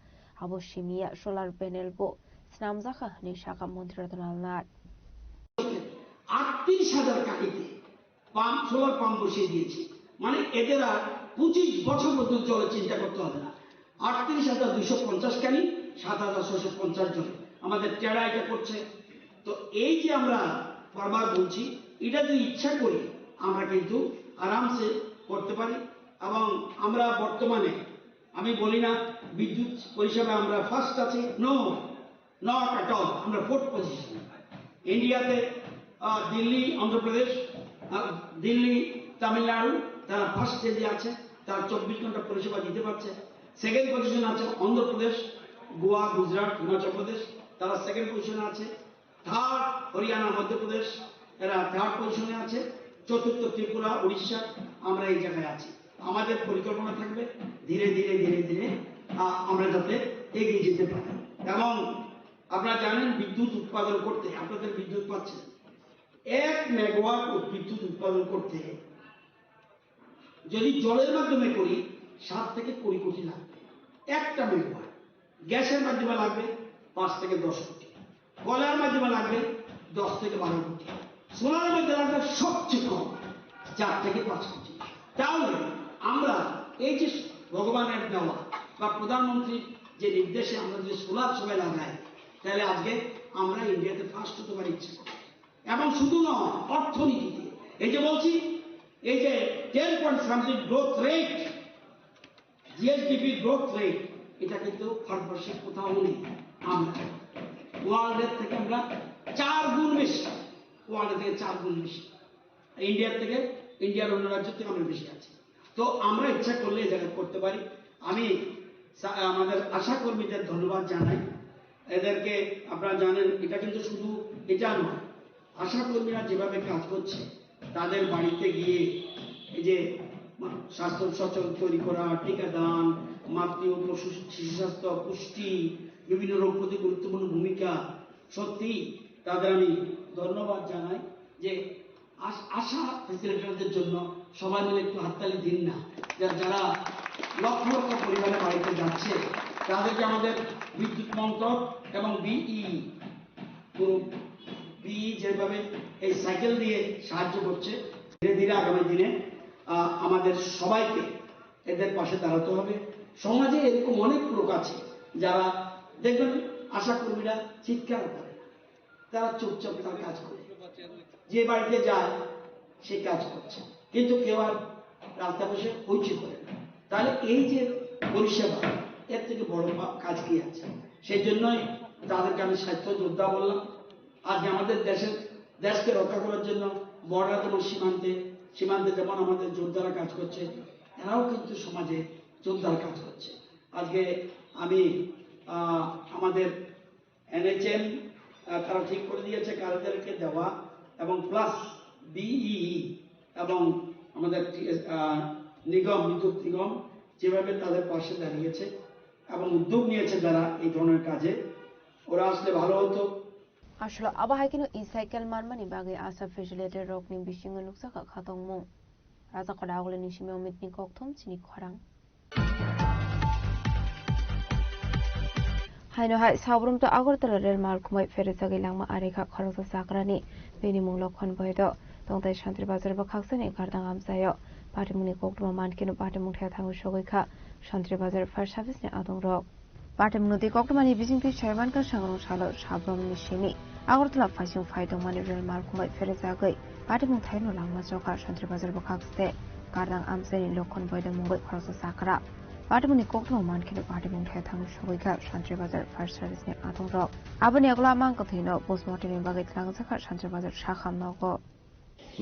abo shimiya solar panel bo snamjaka ni shaka mantri ratomnalnar ৩৮,০০০ কাটিতে pump solar pump বসিয়ে দিয়েছি মানে এদের আর 25 বছর পর্যন্ত জলে চিন্তা করতে হবে না ৩৮,২৫০ কানি ৭,৬৫০ জন আমাদের টেরা এটা করছে তো এই যে আমরা বারবার বলছি এটা যদি ইচ্ছা করি আমরা কিন্তু আরামসে করতে পারি এবং আমরা বর্তমানে আমি বলি না বিদ্যুৎ পরিষেবা আমরা ফার্স্ট আছি নট অ্যাট অল আমরা ফোর্থ পজিশন ইন্ডিয়াতে দিল্লি অন্ধ্রপ্রদেশ দিল্লি তামিলনাড়ু তারা ফার্স্ট স্টেজে আছে তারা 24 ঘন্টা পরিষেবা দিতে পারছে সেকেন্ড পজিশন আছে অন্ধ্রপ্রদেশ গোয়া গুজরাট হিমাচল প্রদেশ তারা সেকেন্ড পজিশনে আছে থার্ড হরিয়ানা মধ্যপ্রদেশ এরা থার্ড পজিশনে আছে চতুর্থ ত্রিপুরা উড়িষ্যা আমরা এই জায়গায় আছি আমাদের পরিকল্পনা থাকবে ধীরে ধীরে ধীরে ধীরে আমরা যাতে এগিয়ে যেতে পারি এবং আপনারা জানেন বিদ্যুৎ উৎপাদন করতে আপনাদের বিদ্যুৎ পাচ্ছেন 1 মেগাওয়াট বিদ্যুৎ উৎপাদন করতে যদি জলের মাধ্যমে করি 7 থেকে 20 কোটি লাগবে একটা মেগাওয়াট গ্যাসের মাধ্যমে লাগবে 5 থেকে 10 কোটি কয়লার মাধ্যমে লাগবে 10 থেকে 12 কোটি সোলার মধ্যে লাগবে সবচেয়ে কম 4 থেকে 5 কোটি তাহলে আমরা এই যে ভগবানের দেওয়া বা প্রধানমন্ত্রীর যে নির্দেশে আমরা যে সোলার সবাই লাগাই তাহলে আজকে আমরা ইন্ডিয়াতে ফার্স্ট হতে পারি এবং শুধু নয় অর্থনীতিতে এই যে বলছি এই যে 10.something growth rate GSDP growth rate এটা কিন্তু ভারতবর্ষে কোথাও নেই আমরা ওয়ার্ল্ডের থেকে আমরা 4 গুণ বেশি ওয়ার্ল্ডের থেকে 4 গুণ বেশি ইন্ডিয়ার অন্য রাজ্য থেকে আমরা বেশি আছি তো আমরা ইচ্ছা করলে এই জায়গায় করতে পারি আমি আমাদের আশা কর্মীদের ধন্যবাদ জানাই এদেরকে আপনারা জানেন এটা কিন্তু শুধু এটা নয় আশা কর্মীরা যেভাবে কাজ করছে তাদের বাড়িতে গিয়ে এই যে স্বাস্থ্য সচেতন তৈরি করা টিকাদান মাতৃ ও শিশু স্বাস্থ্য পুষ্টি বিভিন্ন রোগ প্রতি গুরুত্বপূর্ণ ভূমিকা সত্যি তাদের আমি ধন্যবাদ জানাই যে আশা ফ্যাসিলিটেটরদের জন্য সবাই মিলে একটু হাততালি দিন না যারা লক্ষ লক্ষ পরিবারের বাড়িতে যাচ্ছে তাদেরকে আমাদের বিদ্যুৎ মন্ত্রক এবং বিই যেভাবে এই সাইকেল দিয়ে সাহায্য করছে ধীরে ধীরে আগামী দিনে আমাদের সবাইকে এদের পাশে দাঁড়াতে হবে সমাজে এরকম অনেক লোক আছে যারা দেখবেন আশাকর্মীরা চিৎকার করে না, তারা চুপচাপ তার কাজ করে, যে বাড়িতে যায় সে কাজ করছে, কিন্তু কেউ আর রাস্তা বসে হইচই করে না। তাহলে এই যে পরিষেবা, এর থেকে বড় কাজ কি আছে? সেই জন্যই তাদেরকে আমি স্বাস্থ্য যোদ্ধা বললাম। আজকে আমাদের দেশকে রক্ষা করার জন্য বর্ডার যেমন সীমান্তে যেমন আমাদের যোদ্ধারা কাজ করছে, এরাও কিন্তু সমাজে যোদ্ধার কাজ করছে। আজকে আমি আমাদের NHM তারা ঠিক করে দিয়েছে কারিগরকে দেওয়া, এবং প্লাস BEE এবং আমাদের বিদ্যুৎ নিগম যেভাবে তাদের পাশে দাঁড়িয়েছে এবং উদ্যোগ নিয়েছে যারা এই ধরনের কাজে, ওরা আসলে ভালো হতো। আসলে আবাহাইকিনো ই সাইকেল মানমানি বাগে আশা ফেসিলিটের রকনি বিশিঙ্গ নুকসাকা খাতংমু রাজা করা আগলে নিশিমে অমিতনি ককথম চিনি খরাং হাইনো হাই সাবরুম তো আগরতলা রেল মার্গ খুমাই ফেরেসাগি লাংমা আরেখা খরচা সাকরানি বেনি মুং লক্ষণ বৈদ তংতাই শান্তির বাজার বা খাকসানি গারদাং আমসায় পাটিমুনি ককটমা মানকিনো পাটিমুং ঠেয়া থাঙ্গু সগৈখা শান্তির বাজার ফায়ার সার্ভিসনি আদং রক পাটিমুনতি ককটমানি বিজিংপি চেয়ারম্যানকা সাংরং সালো সাবরম নিশিমি আগরতলা ফাইসিং ফাইদংমানি রেল মার্গ খুমাই ফেরেসাগৈ পাটিমুং থাইনো লাংমা চকা শান্তির বাজার বা খাকসে গারদাং আমসাইনি লক্ষণ বৈদ মুঙ্গৈ খরচা সাকরা পাটিমুনি ককটমা মানকিনো পাটিমুং ঠেয়া থাঙ্গু সগৈখা শান্তির বাজার ফায়ার সার্ভিসনি আদং রক আবনি আগলা মাংকথিনো পোস্টমর্টেমনি বাগৈ ত্লাংজাখা শান্তির বাজার শাখাম নগ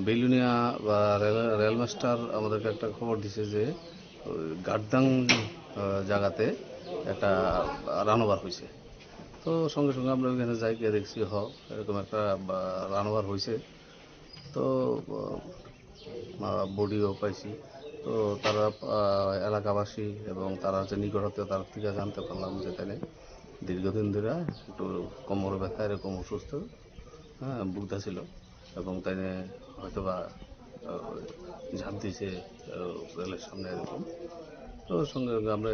বেলুনিয়া বা রেল মাস্টার আমাদেরকে একটা খবর দিছে যে গার্দাং জায়গাতে একটা রানওভার হয়েছে। তো সঙ্গে সঙ্গে আমরা ওইখানে যাই, গিয়ে দেখছি এরকম একটা রানওভার হয়েছে। তো বডিও পাইছি। তো তারা এলাকাবাসী এবং তারা যে নিকটতে তার থেকে জানতে পারলাম যে তাহলে দীর্ঘদিন ধরে একটু কোমর ব্যথা এরকম অসুস্থ ভুগতা ছিল, এবং তাই হয়তোবা ঝাঁপ দিয়েছে রেলের সামনে এরকম। তো সঙ্গে আমরা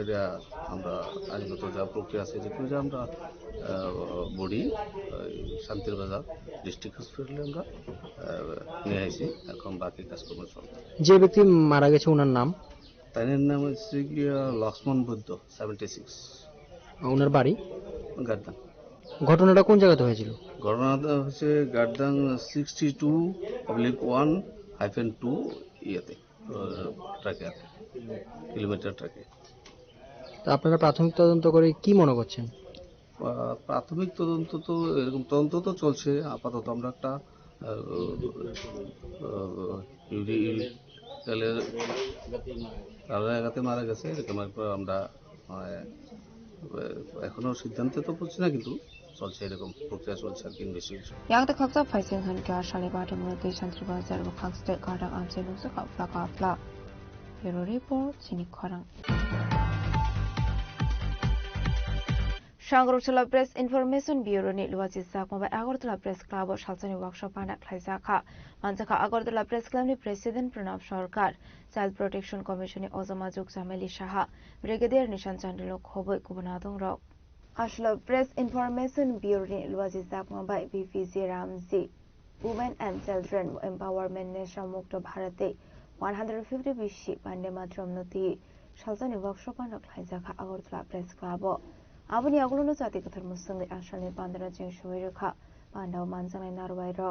আমরা আইনগত যা প্রক্রিয়া আছে যে আমরা বডি শান্তির বাজার ডিস্ট্রিক্ট হসপিটালে আমরা নিয়ে আসি। এখন বাকি কাজকর্ম চলছে। যে ব্যক্তি মারা গেছে ওনার নাম? তাই নাম হচ্ছে লক্ষ্মণ বৈদ্য, 76। ওনার বাড়ি গার্দাং। ঘটনাটা কোন জায়গাতে হয়েছিল? ঘটনাটা হচ্ছে গার্দাং 62/1-2 ইয়েতে ট্রাকে আছে, কিলোমিটার ট্রাকে। তা আপনারা প্রাথমিক তদন্ত করে কি মনে করছেন? প্রাথমিক তদন্ত তো এরকম তদন্ত তো চলছে। আপাতত আমরা একটা জায়গাতে মারা গেছে এরকম একটা আমরা এখনো সিদ্ধান্তে তো পড়ছি না, কিন্তু চলছে, এরকম প্রক্রিয়া চলছে আর কি, investigation. Yang khakza phaising han kya shali bati munati shantri bazar ba khakste gadang amse nuksa khafla khafla Bureau report chini khorang Shangurutla Press Information Bureau ni luaji sakma ba Agartala Press Club o shalchani workshop ana khlaisakha manjaka Agartala Press Club ni President Pranab Sarkar Child Protection Commission ni Ozamajuk Jamali Shaha Brigadier Nishan Chandilo khoboi kubunadong rok Ashla Press Information Bureau ni luaji sakma by BPC Ramzi Women and Children Empowerment Nation Mukto Bharate 150 bishi Bande Matram Noti Shalchani workshop ana khlaisakha Agartala Press Club o Abuni aguluno jati kathar musangi ashali bandara jeng shoirikha Pandaw manjanai narwairo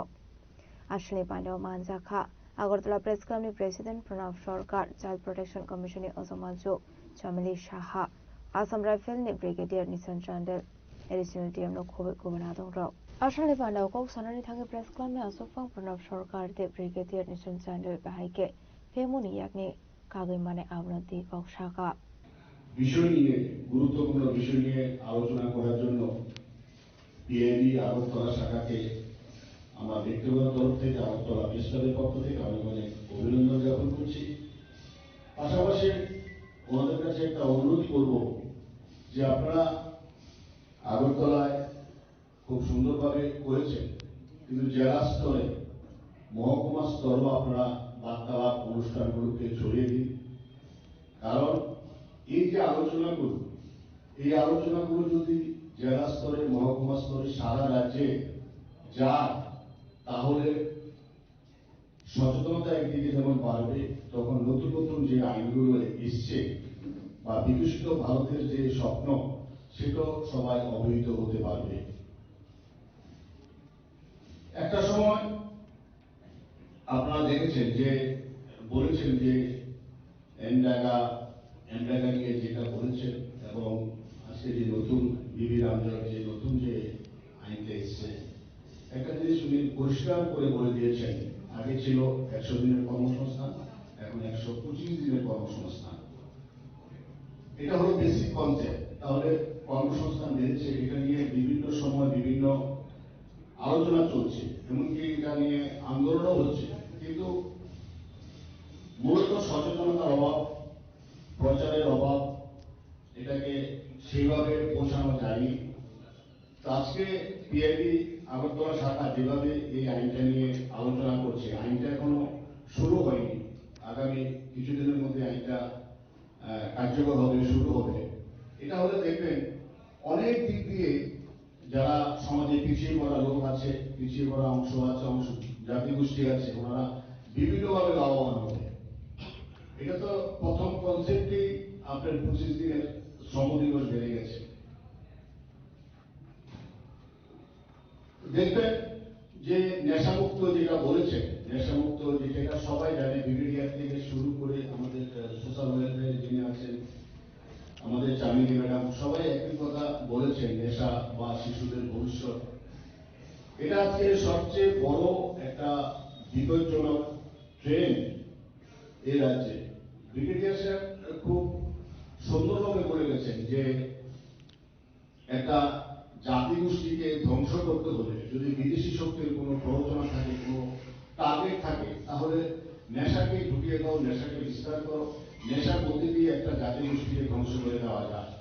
Ashali Pandaw manjakha Agartala Press Club ni President Pranab Sarkar Child Protection Commission ni Ozamajuk Jamali Shaha Assam Rifle ni Brigadier Nishan Chandel Additional TM no khoboi kubunadong rok Ashali Pandaw kok sanani thangi Press Club ni asokpang Pranab Sarkar de Brigadier Nishan Chandel bahaike Femuni yakni kagoi mane abnoti kok shaka বিষয় নিয়ে গুরুত্বপূর্ণ বিষয় নিয়ে আলোচনা করার জন্য PIB Agartala শাখাকে আমার ব্যক্তিগত তরফ থেকে আগরতলা প্রেস ক্লাবের পক্ষ থেকে আমি অনেক অভিনন্দন জ্ঞাপন করছি। পাশাপাশি আমাদের কাছে একটা অনুরোধ করব যে আপনারা আগরতলায় খুব সুন্দরভাবে করেছেন, কিন্তু জেলা স্তরে মহকুমা স্তরেও আপনারা বার্তালাপ অনুষ্ঠানগুলোকে ছড়িয়ে দিন। কারণ এই যে আলোচনাগুলো, এই আলোচনাগুলো যদি জেলা স্তরে মহকুমা স্তরে সারা রাজ্যে যায়, তাহলে সচেতনতা একদিকে যেমন বাড়বে, তখন নতুন নতুন যে আইনগুলো এসছে বা বিকশিত ভারতের যে স্বপ্ন, সেটাও সবাই অবহিত হতে পারবে। একটা সময় আপনারা দেখেছেন যে বলেছেন যে এমডাগা নিয়ে যেটা বলেছেন এবং আজকে যে নতুন বিবি রামজয় যে নতুন যে আইনটা এসছে, একটা জিনিস উনি পরিষ্কার করে বলে দিয়েছেন, আগে ছিল 100 দিনের কর্মসংস্থান, এখন 125 দিনের কর্মসংস্থান। এটা হলো বেসিক কনসেপ্ট। তাহলে কর্মসংস্থান বেড়েছে, এটা নিয়ে বিভিন্ন সময় বিভিন্ন আলোচনা চলছে, এমনকি এটা নিয়ে আন্দোলনও হচ্ছে, কিন্তু মূলত সচেতনতার অভাব, প্রচারের অভাব, এটাকে সেইভাবে পৌঁছানো যায়নি। তো আজকে পিআইবি আগরতলা শাখা যেভাবে এই আইনটা নিয়ে আলোচনা করছে, আইনটা এখনো শুরু হয়নি, আগামী কিছুদিনের মধ্যে আইনটা কার্যকর হবে, শুরু হবে। এটা হলে দেখবেন অনেক দিক দিয়ে যারা সমাজে পিছিয়ে পড়া লোক আছে, পিছিয়ে পড়া অংশ জাতিগোষ্ঠী আছে, ওনারা বিভিন্নভাবে লাভবান হবে। এটা তো প্রথম কনসেপ্টেই আপনার 25 দিনের শ্রম দিবস বেড়ে গেছে। দেখবেন যে নেশামুক্ত যেটা বলেছেন, নেশামুক্ত যেটা সবাই জানে, ব্রিগেডিয়ার থেকে শুরু করে আমাদের সোশ্যাল ওয়েলফেয়ার যিনি আছেন, আমাদের চামিনী ম্যাডাম, সবাই একই কথা বলেছেন, নেশা বা শিশুদের ভবিষ্যৎ। এটা আজকে সবচেয়ে বড় একটা বিপজ্জনক ট্রেন্ড এই রাজ্যে। ব্রিগেডিয়ার সাহেব খুব সুন্দরভাবে বলে গেছেন যে একটা জাতিগোষ্ঠীকে ধ্বংস করতে হলে যদি বিদেশি শক্তির কোনো প্ররোচনা থাকে, কোনো টার্গেট থাকে, তাহলে নেশাকে ঢুকিয়ে দাও, নেশাকে বিস্তার করো, নেশার মধ্যে দিয়ে একটা জাতিগোষ্ঠীকে ধ্বংস করে দেওয়া যায়।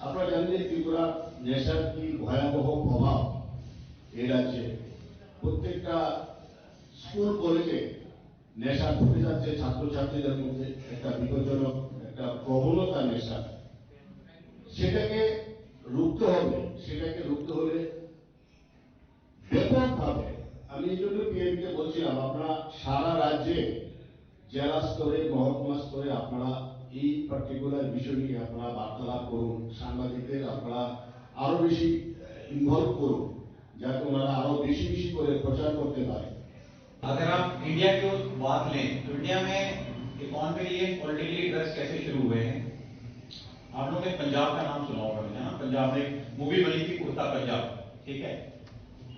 আপনারা জানেন যে ত্রিপুরা নেশার কি ভয়াবহ প্রভাব এই রাজ্যে। প্রত্যেকটা স্কুল কলেজে নেশা ঢুকে যাচ্ছে ছাত্রছাত্রীদের মধ্যে, একটা বিপজ্জনক একটা প্রবণতা নেশা। সেটাকে রুখতে হবে, সেটাকে রুখতে হলে ব্যাপকভাবে, আমি এই জন্য পিএমকে বলছিলাম, আপনারা সারা রাজ্যে জেলা স্তরে, মহকুমা স্তরে আপনারা এই পার্টিকুলার বিষয় নিয়ে আপনারা বার্তালাপ করুন, সাংবাদিকদের আপনারা আরো বেশি ইনভলভ করুন, যাতে ওনারা আরো বেশি বেশি করে প্রচার করতে পারে। अगर आप इंडिया की बात लें तो इंडिया में इकोनॉमिकली पॉलिटिकली ड्रग्स कैसे शुरू हुए हैं? आप लोगों ने पंजाब का नाम सुना होगा, है ना? पंजाब में मूवी बनी थी उड़ता पंजाब, ठीक है?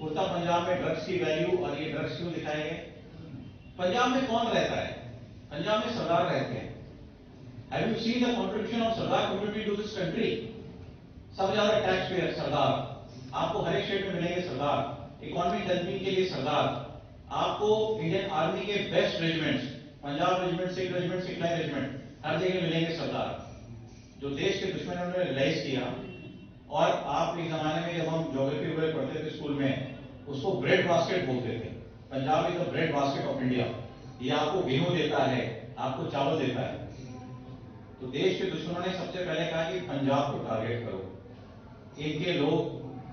उड़ता पंजाब में ड्रग्स की वैल्यू और ये ड्रग्स क्यों दिखाए गए? पंजाब में कौन रहता है? पंजाब में सरदार रहते हैं। Have you seen the contribution of Sardar community to this country? सबसे ज्यादा टैक्स पेयर सरदार, आपको हर एक स्टेट में मिलेंगे सरदार, इकोनॉमिक डेवलपमेंट के लिए सरदार, आपको इंडियन आर्मी के best regiments, Punjab regiment, Sikh regiment, सिखलाई रेजिमेंट, हर जगह मिलेंगे सरदार, जो देश के दुश्मनों ने रियलाइज किया। और आप एक जमाने में जब हम ज्योग्राफी वगैरह पढ़ते थे स्कूल में, उसको ब्रेड बास्केट बोलते थे। Punjab is the bread basket of India. ये आपको गेहूं देता है, आपको चावल देता है। तो देश के दुश्मनों ने सबसे पहले कहा कि पंजाब को टारगेट करो, इनके लोग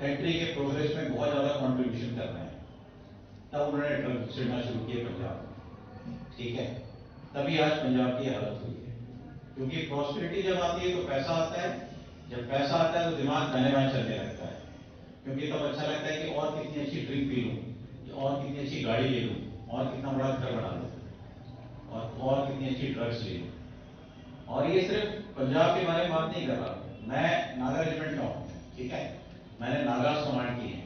कंट्री के प्रोग्रेस में बहुत ज्यादा कंट्रीब्यूशन कर रहे हैं। तब उन्होंने ड्रग छिड़ना शुरू किया पंजाब, ठीक है? तभी आज पंजाब की हालत हुई है। क्योंकि प्रॉस्पेरिटी जब आती है तो पैसा आता है, जब पैसा आता है तो दिमाग दाने बाएं चलने लगता है, क्योंकि तब अच्छा लगता है कि और कितनी अच्छी ड्रिंक पी लूं, और कितनी अच्छी गाड़ी ले लूं, और कितना बड़ा घर बना लूं, और कितनी अच्छी ड्रग्स ले लूं। और ये सिर्फ पंजाब के बारे में बात नहीं कर रहा, मैं नागा रेजिमेंट का हूं, ठीक है? मैंने नागास कमांड की है।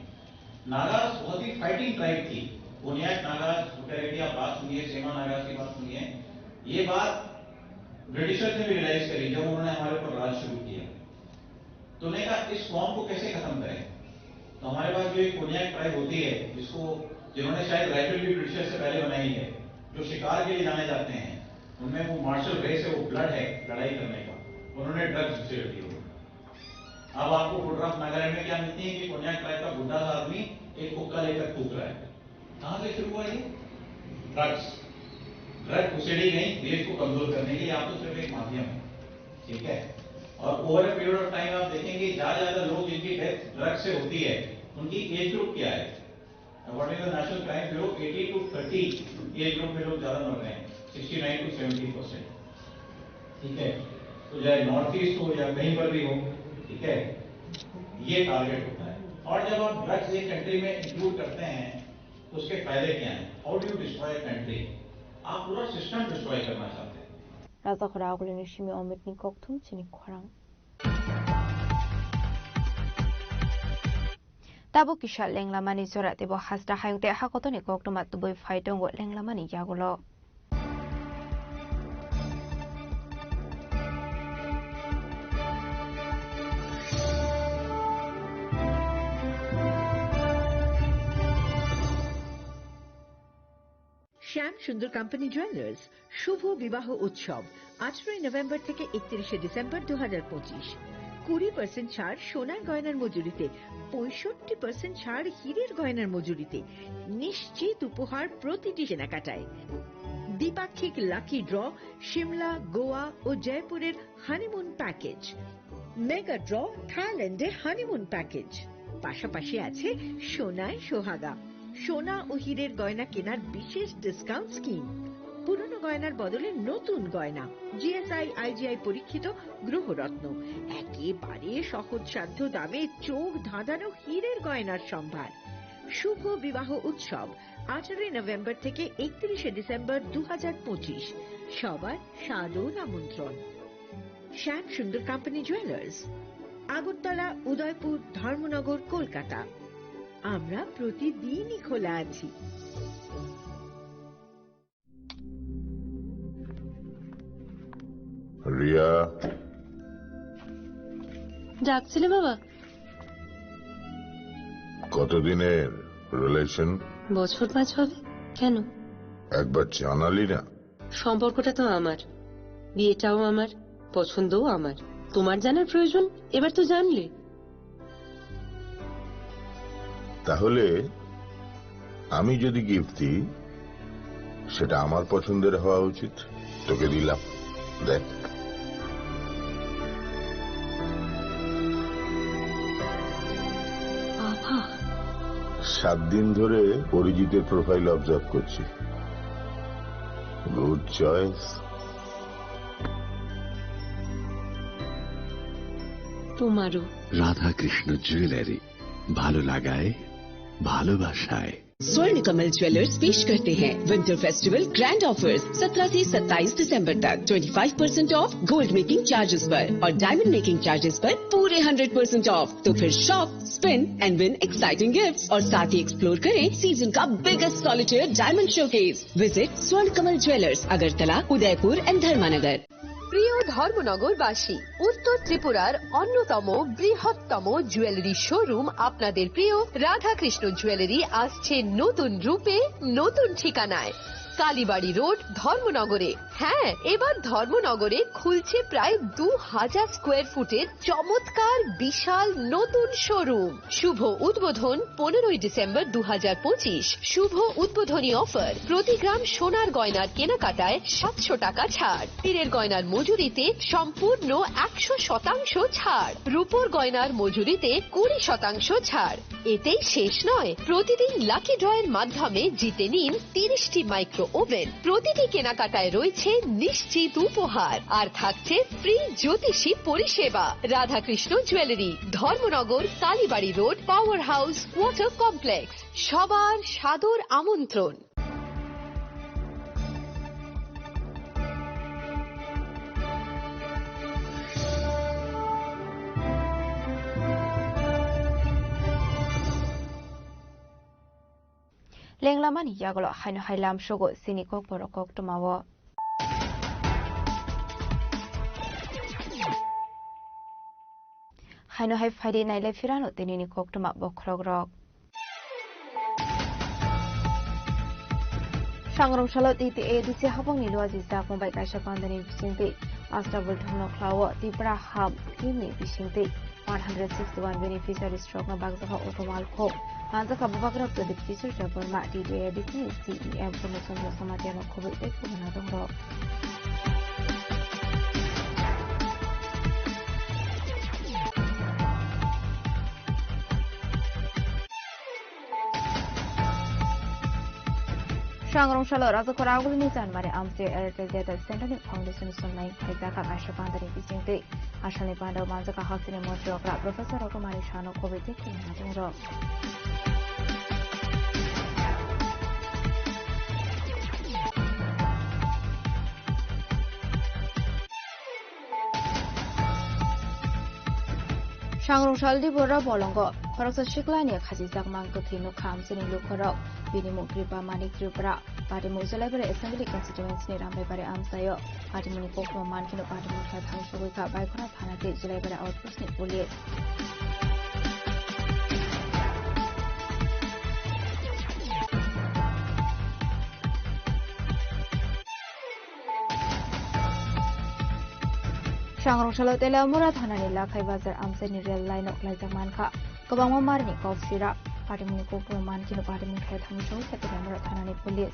नागास बहुत ही फाइटिंग ट्राइब थी। पुनियाक नागास, की आप बात सुनिए, सेमा नागास की बात सुनिए। ये बात ब्रिटिशर्स ने भी रियलाइज करी जब उन्होंने हमारे ऊपर राज शुरू किया। तो उन्होंने कहा इस फॉर्म को कैसे खत्म करें। तो हमारे पास जो एक पुनियाक ट्राइब होती है, जिन्होंने शायद राइफल भी ब्रिटिशर्स से पहले बनाई है, जो शिकार के लिए जाने जाते हैं, उनमें वो मार्शल रेस है, वो ब्लड है लड़ाई करने का, उन्होंने ड्रग्स छेड़ दी। अब आपको फोटोग्राफ नागालैंड में क्या मिलती है कि पुनियाक ट्राइब का बुढ़ा सा आदमी एक हुक्का लेकर फूक रहा है। कहां से शुरू हुआ ये? ड्रग्स। ड्रग उसेड़ी गई देश को कमजोर करने के लिए, आप तो सिर्फ एक माध्यम है, ठीक है? और over a period of time आप देखेंगे ज्यादा लोग जिनकी डेथ ड्रग से होती है, उनकी एज ग्रुप क्या है? According to national crime bureau 80 to 30 age group में लोग ज्यादा मर रहे हैं, 69 to 70%, ठीक है? तो चाहे नॉर्थ ईस्ट हो या कहीं पर भी हो, ठीक है? ये टारगेट होता है। और जब आप ड्रग्स एक कंट्री में इंक्लूड करते हैं तो उसके फायदे क्या हैं? How do you destroy country? आप पूरा सिस्टम डिस्ट्रॉय करना चाहते हैं। राजाखरा आगुलिनि सिमी अमितनि ककथुम चिनि खरां Tabo kisha lenglamani zora tebo hasda hayungte hakotoni koktomat tuboi faitongo lenglamani yagulo. শ্যাম সুন্দর কোম্পানি জুয়েলার্স শুভ বিবাহ উৎসব 18 নভেম্বর থেকে 31 ডিসেম্বর 2025 20% ছাড় সোনার গয়নার মজুরিতে 65% ছাড় হীরের গয়নার মজুরিতে নিশ্চিত উপহার প্রতিটি কেনাকাটায় দ্বিপাক্ষিক লাকি ড্র শিমলা গোয়া ও জয়পুরের হানিমুন প্যাকেজ মেগা ড্র থাইল্যান্ডে হানিমুন প্যাকেজ পাশাপাশি আছে সোনায় সোহাগা সোনা ও হীরের গয়না কেনার বিশেষ ডিসকাউন্ট স্কিম পুরনো গয়নার বদলে নতুন গয়না জিএসআই আইজিআই পরীক্ষিত গ্রহরত্ন একেবারে সহজসাধ্য দামে চোখ ধাঁধানো হীরের গয়নার সম্ভার শুভ বিবাহ উৎসব 18 নভেম্বর থেকে 31 ডিসেম্বর 2025 সবার সাদর আমন্ত্রণ শ্যাম সুন্দর কোম্পানি জুয়েলার্স আগরতলা উদয়পুর ধর্মনগর কলকাতা আমরা প্রতিদিনই খোলা আছি রিয়া ডাকছিলে বাবা কতদিনের রিলেশন? বছর 5 হবে। কেন? একবার জানালি না? সম্পর্কটা তো আমার, বিয়েটাও আমার, পছন্দও আমার। তোমার জানার প্রয়োজন এবার তো জানলে। তাহলে আমি যদি গিফট দিই সেটা আমার পছন্দের হওয়া উচিত। তোকে দিলাম, দেখ। বাবা 7 দিন ধরে অরিজিতের প্রোফাইল অবজার্ভ করছি। Good choice. তোমারও। রাধা কৃষ্ণ জুয়েলারি, ভালো লাগায় ভালোবাসায়। स्वर्ण कमल ज्वेलर्स पेश करते हैं विंटर फेस्टिवल ग्रैंड ऑफर्स 17 से 27 दिसंबर तक 25% ऑफ गोल्ड मेकिंग चार्जेस पर और डायमंड मेकिंग चार्जेस पर पूरे 100% ऑफ। तो फिर shop, spin and win exciting gifts और साथ ही एक्सप्लोर करें सीजन का biggest solitaire diamond showcase. Visit Swarna Kamal jewellers, Agartala, Udaipur and धर्मानगर। প্রিয় ধর্মনগরবাসী, উত্তর ত্রিপুরার অন্যতম বৃহত্তম জুয়েলারি শোরুম আপনাদের প্রিয় রাধাকৃষ্ণ জুয়েলারি আসছে নতুন রূপে, নতুন ঠিকানায়। কালীবাড়ি রোড, ধর্মনগরে। হ্যাঁ, এবার ধর্মনগরে খুলছে প্রায় 2000 স্কোয়ার ফুটের চমৎকার বিশাল নতুন শোরুম। শুভ উদ্বোধন 15 ডিসেম্বর 2025। শুভ উদ্বোধনী অফার, প্রতি গ্রাম সোনার গয়নার কেনাকাটায় 700 টাকা ছাড়, হীরের গয়নার মজুরিতে সম্পূর্ণ 100% ছাড়, রূপোর গয়নার মজুরিতে 20% ছাড়। এতেই শেষ নয়, প্রতিদিন লাকি ড্রয়ের মাধ্যমে জিতে নিন 30টি মাইক্রো ওভেন। প্রতিটি কেনাকাটায় রয়েছে নিশ্চিত উপহার আর থাকছে ফ্রি জ্যোতিষী পরিষেবা। Radhakrishna jewellery, Dharmanagar, Kalibari road, power house, water complex. সবার সাদর আমন্ত্রণ। Lenglamani yagolo haino hailam shogo sini kok borokok tomawo. Haino hai faidi naile firano tenini kok toma bokrogrok. Sangrom shalot iti edisi habong ni luazi sa kombai kaisa pandani bisingti astabul thono klawo tipra hub kimi bisingti 161 beneficiary stroke na bagzaka otomal kho Hansa Kababakra Pradeep Fisher Japan Mati Disney CEM Promotion Samatiano Kobe Ekmanadoro. Shangrongshalo Razakora Agulini Janmari Amse Airtel Data Center Foundation Sunlight Haizaka Ashapandari Bisingti Ashani Panda Manzaka Hasini Mojogra Professor Otomari Shano Koviti Kinadoro. Shangrongshal di Bora Bolongo Koroksa Shiklani Khazizak Mangkoti no Kamsini Lukorok Binimu Kripa Manik Tripura Patimu Zalabare Assembly Constituency Rambare Amsayo Patimuni Kokro Mankino Patimu Khatang Shogika Baikora Panati Zalabare Outpost ni Police Shangrongshalo Telamura Thananila Kaibazar Amsani Rail Line of Lazamanka Kabama Marni Kofshira Patimuni Kokro Mankino Patimu Khatang Shogika Telamura Thanani Police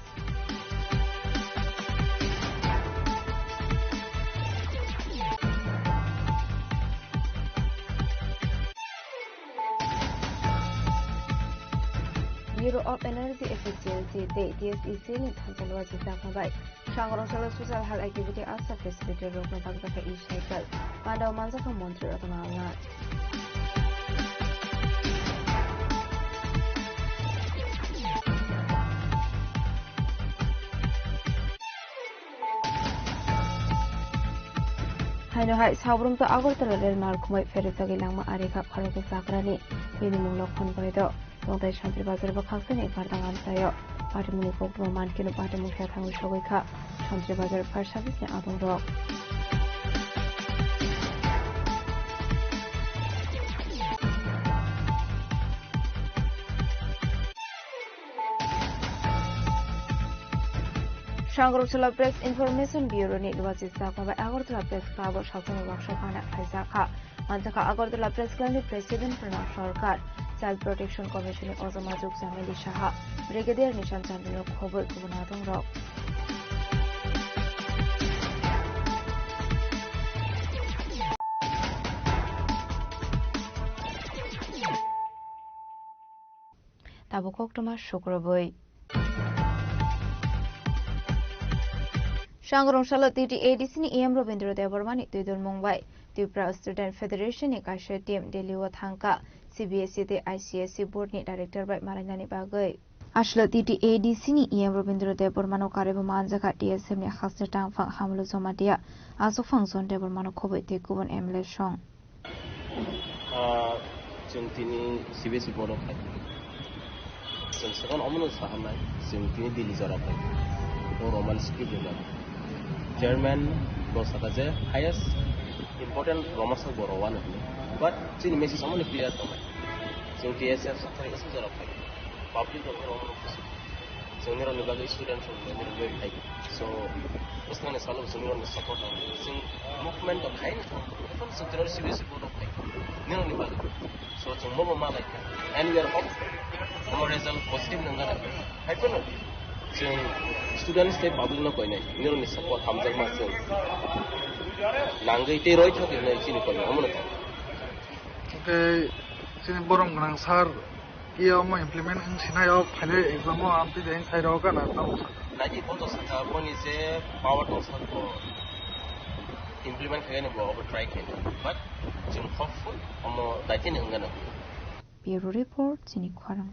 Bureau of Energy Efficiency Day DSEC ni Thanjalwa Jizakmabai Shangrongshalo Social Health Activity Asa Facility Rokno Bagdaka Ishaikel Panda Manzaka Montri Otamanga Haino hai sabrum to Agartala Rail Markumai Feritagi Lama Arika Paroka Sakrani Minimum Lokon Boido Tongtai Shantri Bazar Bakhaksani Pardangan Sayo Patimuni Kokro Mankino Patimu Khatang Shogika Shantri Bazar Fire Service ni Adong Rock Shangrongshalo Press Information Bureau ni Luwasi Sakma Agartala Press Club Shakun Workshop Ana Khaizaka Manzaka Agartala Press Club ni President Pranab Sarkar Child Protection Commission Ozamajuk Zameli Shaha Brigadier Nishan Chandra Khoboi Kubunadong Rock Tabukok Thomas Shukraboi Shangrongshalo TTADC ni EM Robindra Devarmani Tudul Mumbai Tripura Student Federation ni Kasha Team Deliwa Thangka CBSE te ICSE Board ni Director by Marandani Bagai Ashlo TTADC ni EM Robindra Devarmano Karebo Manjaka TSM ni Khasne Tangfang Hamlo Zomatia Aso Fangson Devarmano Khoboi te Kubon Emle Shong Jentini CBSE Board of Second Ominous Sahanai Jentini Dilizara or Roman Script Chairman Bosakaze highest important Romasa Boro one of me. But Chin Messi someone clear to me. So TSF something is a public of Roman Senior on the students from the very high. So it's not a solo senior on the support on the movement of high from Central CBSE Board of High. So it's a mobile like and we are hopeful. Our result positive number. Students stay public no coin. You don't support Hamza Master. Nangai Teroid of the Chinico. Okay, Siniborum Grand Sar, Yama implement in Sinai of Pele, Examo, and the inside organ. Nagi Photos one is a power to implement again about striking. But Jim hopeful or more Latin and Gana. Bureau Report, Sinikwaram.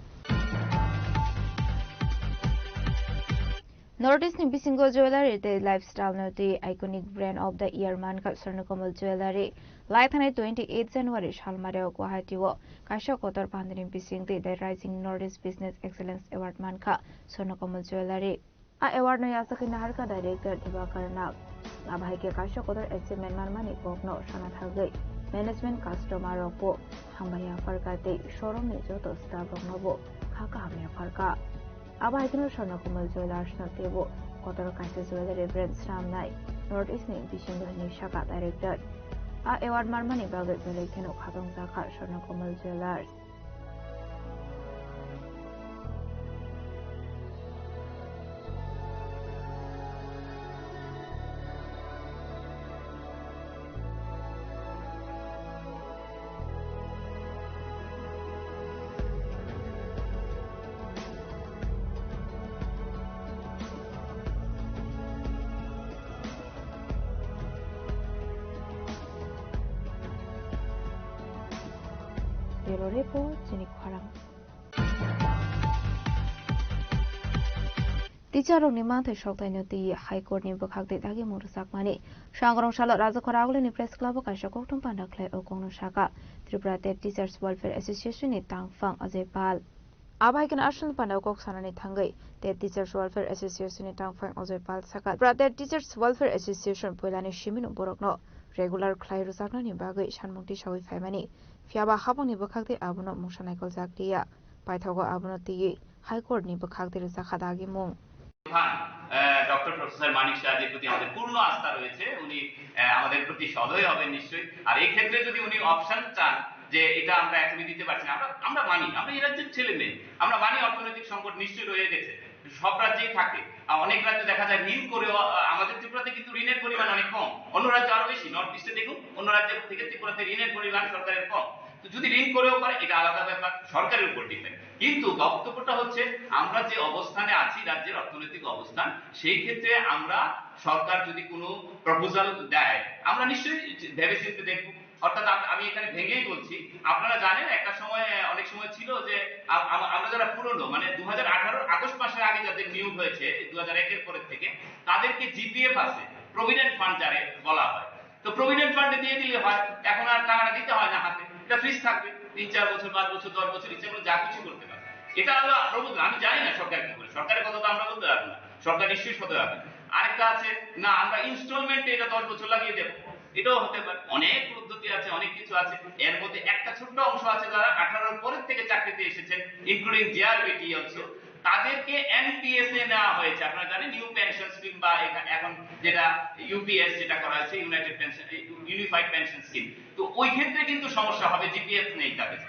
Northeast ni Bisingo Jewelry the lifestyle no the iconic brand of the year man ka Swarnakomal Jewelry Laithane 28 January Shalmare Guwahati wo Kasha Kotor Pandini Bising the Rising Northeast Business Excellence Award man ka Swarnakomal Jewelry a award no yasaki nahar ka director Dibakarna abhai ke Kasha Kotor achievement man mani kokno shana thagai management customer ropo hambaya farka te showroom ni joto staff roknobo khaka hamya farka Abahikino Swarnakomal Jewelers na tebo Kotor Kasha Jewelry brand Sramnai Northeast ni Bishingo ni Shaka director a award marmani bagai belekeno khatong jaka Swarnakomal Jewelers Bureau Report Chini Kharang Teacher ni manthe shoktai noti High Court ni bukhak de dagi murusak mani Shangrong Shala Raja Khoragul ni Press Club ka shakok tum panda khlai okong shaka Tripura State Teachers Welfare Association ni Tangfang Ajaypal Abai kan Arshal panda okok sanani thangai State Teachers Welfare Association ni Tangfang Ajaypal saka Tripura State Teachers Welfare Association poilani shiminu borokno regular khlai rusakna ni bagai shanmungti shawi faimani Fiaba habang ni bukhak de abuno mungshanaikol zaktiya Paithogo abuno ti High Court ni bukhak de rusakhadagi mung doctor professor Manik শাহজির প্রতি আমাদের পূর্ণ আস্থা রয়েছে উনি আমাদের প্রতি সদয় হবেন নিশ্চয়ই আর এই ক্ষেত্রে যদি উনি অপশন চান যে এটা আমরা এখনই দিতে পারছি না আমরা মানি আমরা এই রাজ্যের ছেলে মেয়ে আমরা মানি অর্থনৈতিক সংকট নিশ্চয়ই রয়ে গেছে সব রাজ্যেই থাকে অনেক রাজ্যে দেখা যায় ঋণ করেও আমাদের ত্রিপুরাতে কিন্তু ঋণের পরিমাণ অনেক কম অন্য রাজ্যে আরো বেশি নর্থ ইস্টে দেখুন অন্য রাজ্যের থেকে ত্রিপুরাতে ঋণের পরিমাণ সরকারের কম যদি ঋণ করেও করে এটা আলাদা ব্যাপার সরকারের উপর ডিপেন্ড কিন্তু বক্তব্যটা হচ্ছে আমরা যে অবস্থানে আছি রাজ্যের অর্থনৈতিক অবস্থান সেই ক্ষেত্রে আমরা সরকার যদি কোনো প্রপোজাল দেয় আমরা নিশ্চয়ই ভেবেচিন্তে দেখব অর্থাৎ আমি এখানে ভেঙেই বলছি আপনারা জানেন একটা সময় অনেক সময় ছিল যে আমরা যারা পুরনো মানে 2018 আগস্ট মাসের আগে যাদের নিয়োগ হয়েছে 2001 এর পরের থেকে তাদেরকে জিপিএফ আছে প্রভিডেন্ট ফান্ড যারে বলা হয় তো প্রভিডেন্ট ফান্ডে দিয়ে দিলে হয় এখন আর টাকাটা দিতে হয় না হাতে এটা ফ্রিজ থাকবে 3-4 বছর 5 বছর 10 বছর ইচ্ছা করে যা কিছু করতে পারে এটা হলো প্রপোজাল আমি জানি না সরকার কি করে সরকারের কথা তো আমরা বলতে পারবো না সরকার নিশ্চয়ই সদয় হবে আরেকটা আছে না আমরা ইনস্টলমেন্টে এটা 10 বছর লাগিয়ে দেব এটাও হতে পারে অনেক পদ্ধতি আছে অনেক কিছু আছে এর মধ্যে একটা ছোট্ট অংশ আছে যারা 18 এর পরের থেকে চাকরিতে এসেছেন ইনক্লুডিং জিআরবিটি অলসো তাদেরকে এনপিএস এ নেওয়া হয়েছে আপনারা জানেন নিউ পেনশন স্কিম বা এখন যেটা ইউপিএস যেটা করা হয়েছে United pension unified pension scheme তো ওই ক্ষেত্রে কিন্তু সমস্যা হবে জিপিএফ নেই তাদের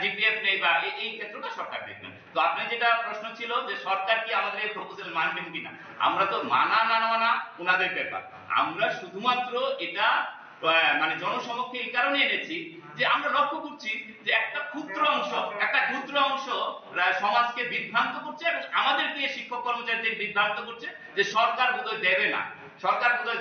জিপিএফ নেই বা এই ক্ষেত্রটা সরকার দেখবেন তো আপনার যেটা প্রশ্ন ছিল যে সরকার কি আমাদের এই প্রপোজাল মানবেন কিনা আমরা তো মানা না মানা ওনাদের ব্যাপার আমরা শুধুমাত্র এটা মানে জনসমক্ষে এই কারণে এনেছি যে আমরা লক্ষ্য করছি যে একটা ক্ষুদ্র অংশ সমাজকে বিভ্রান্ত করছে এবং আমাদেরকে শিক্ষক কর্মচারীদের বিভ্রান্ত করছে যে সরকার বোধহয়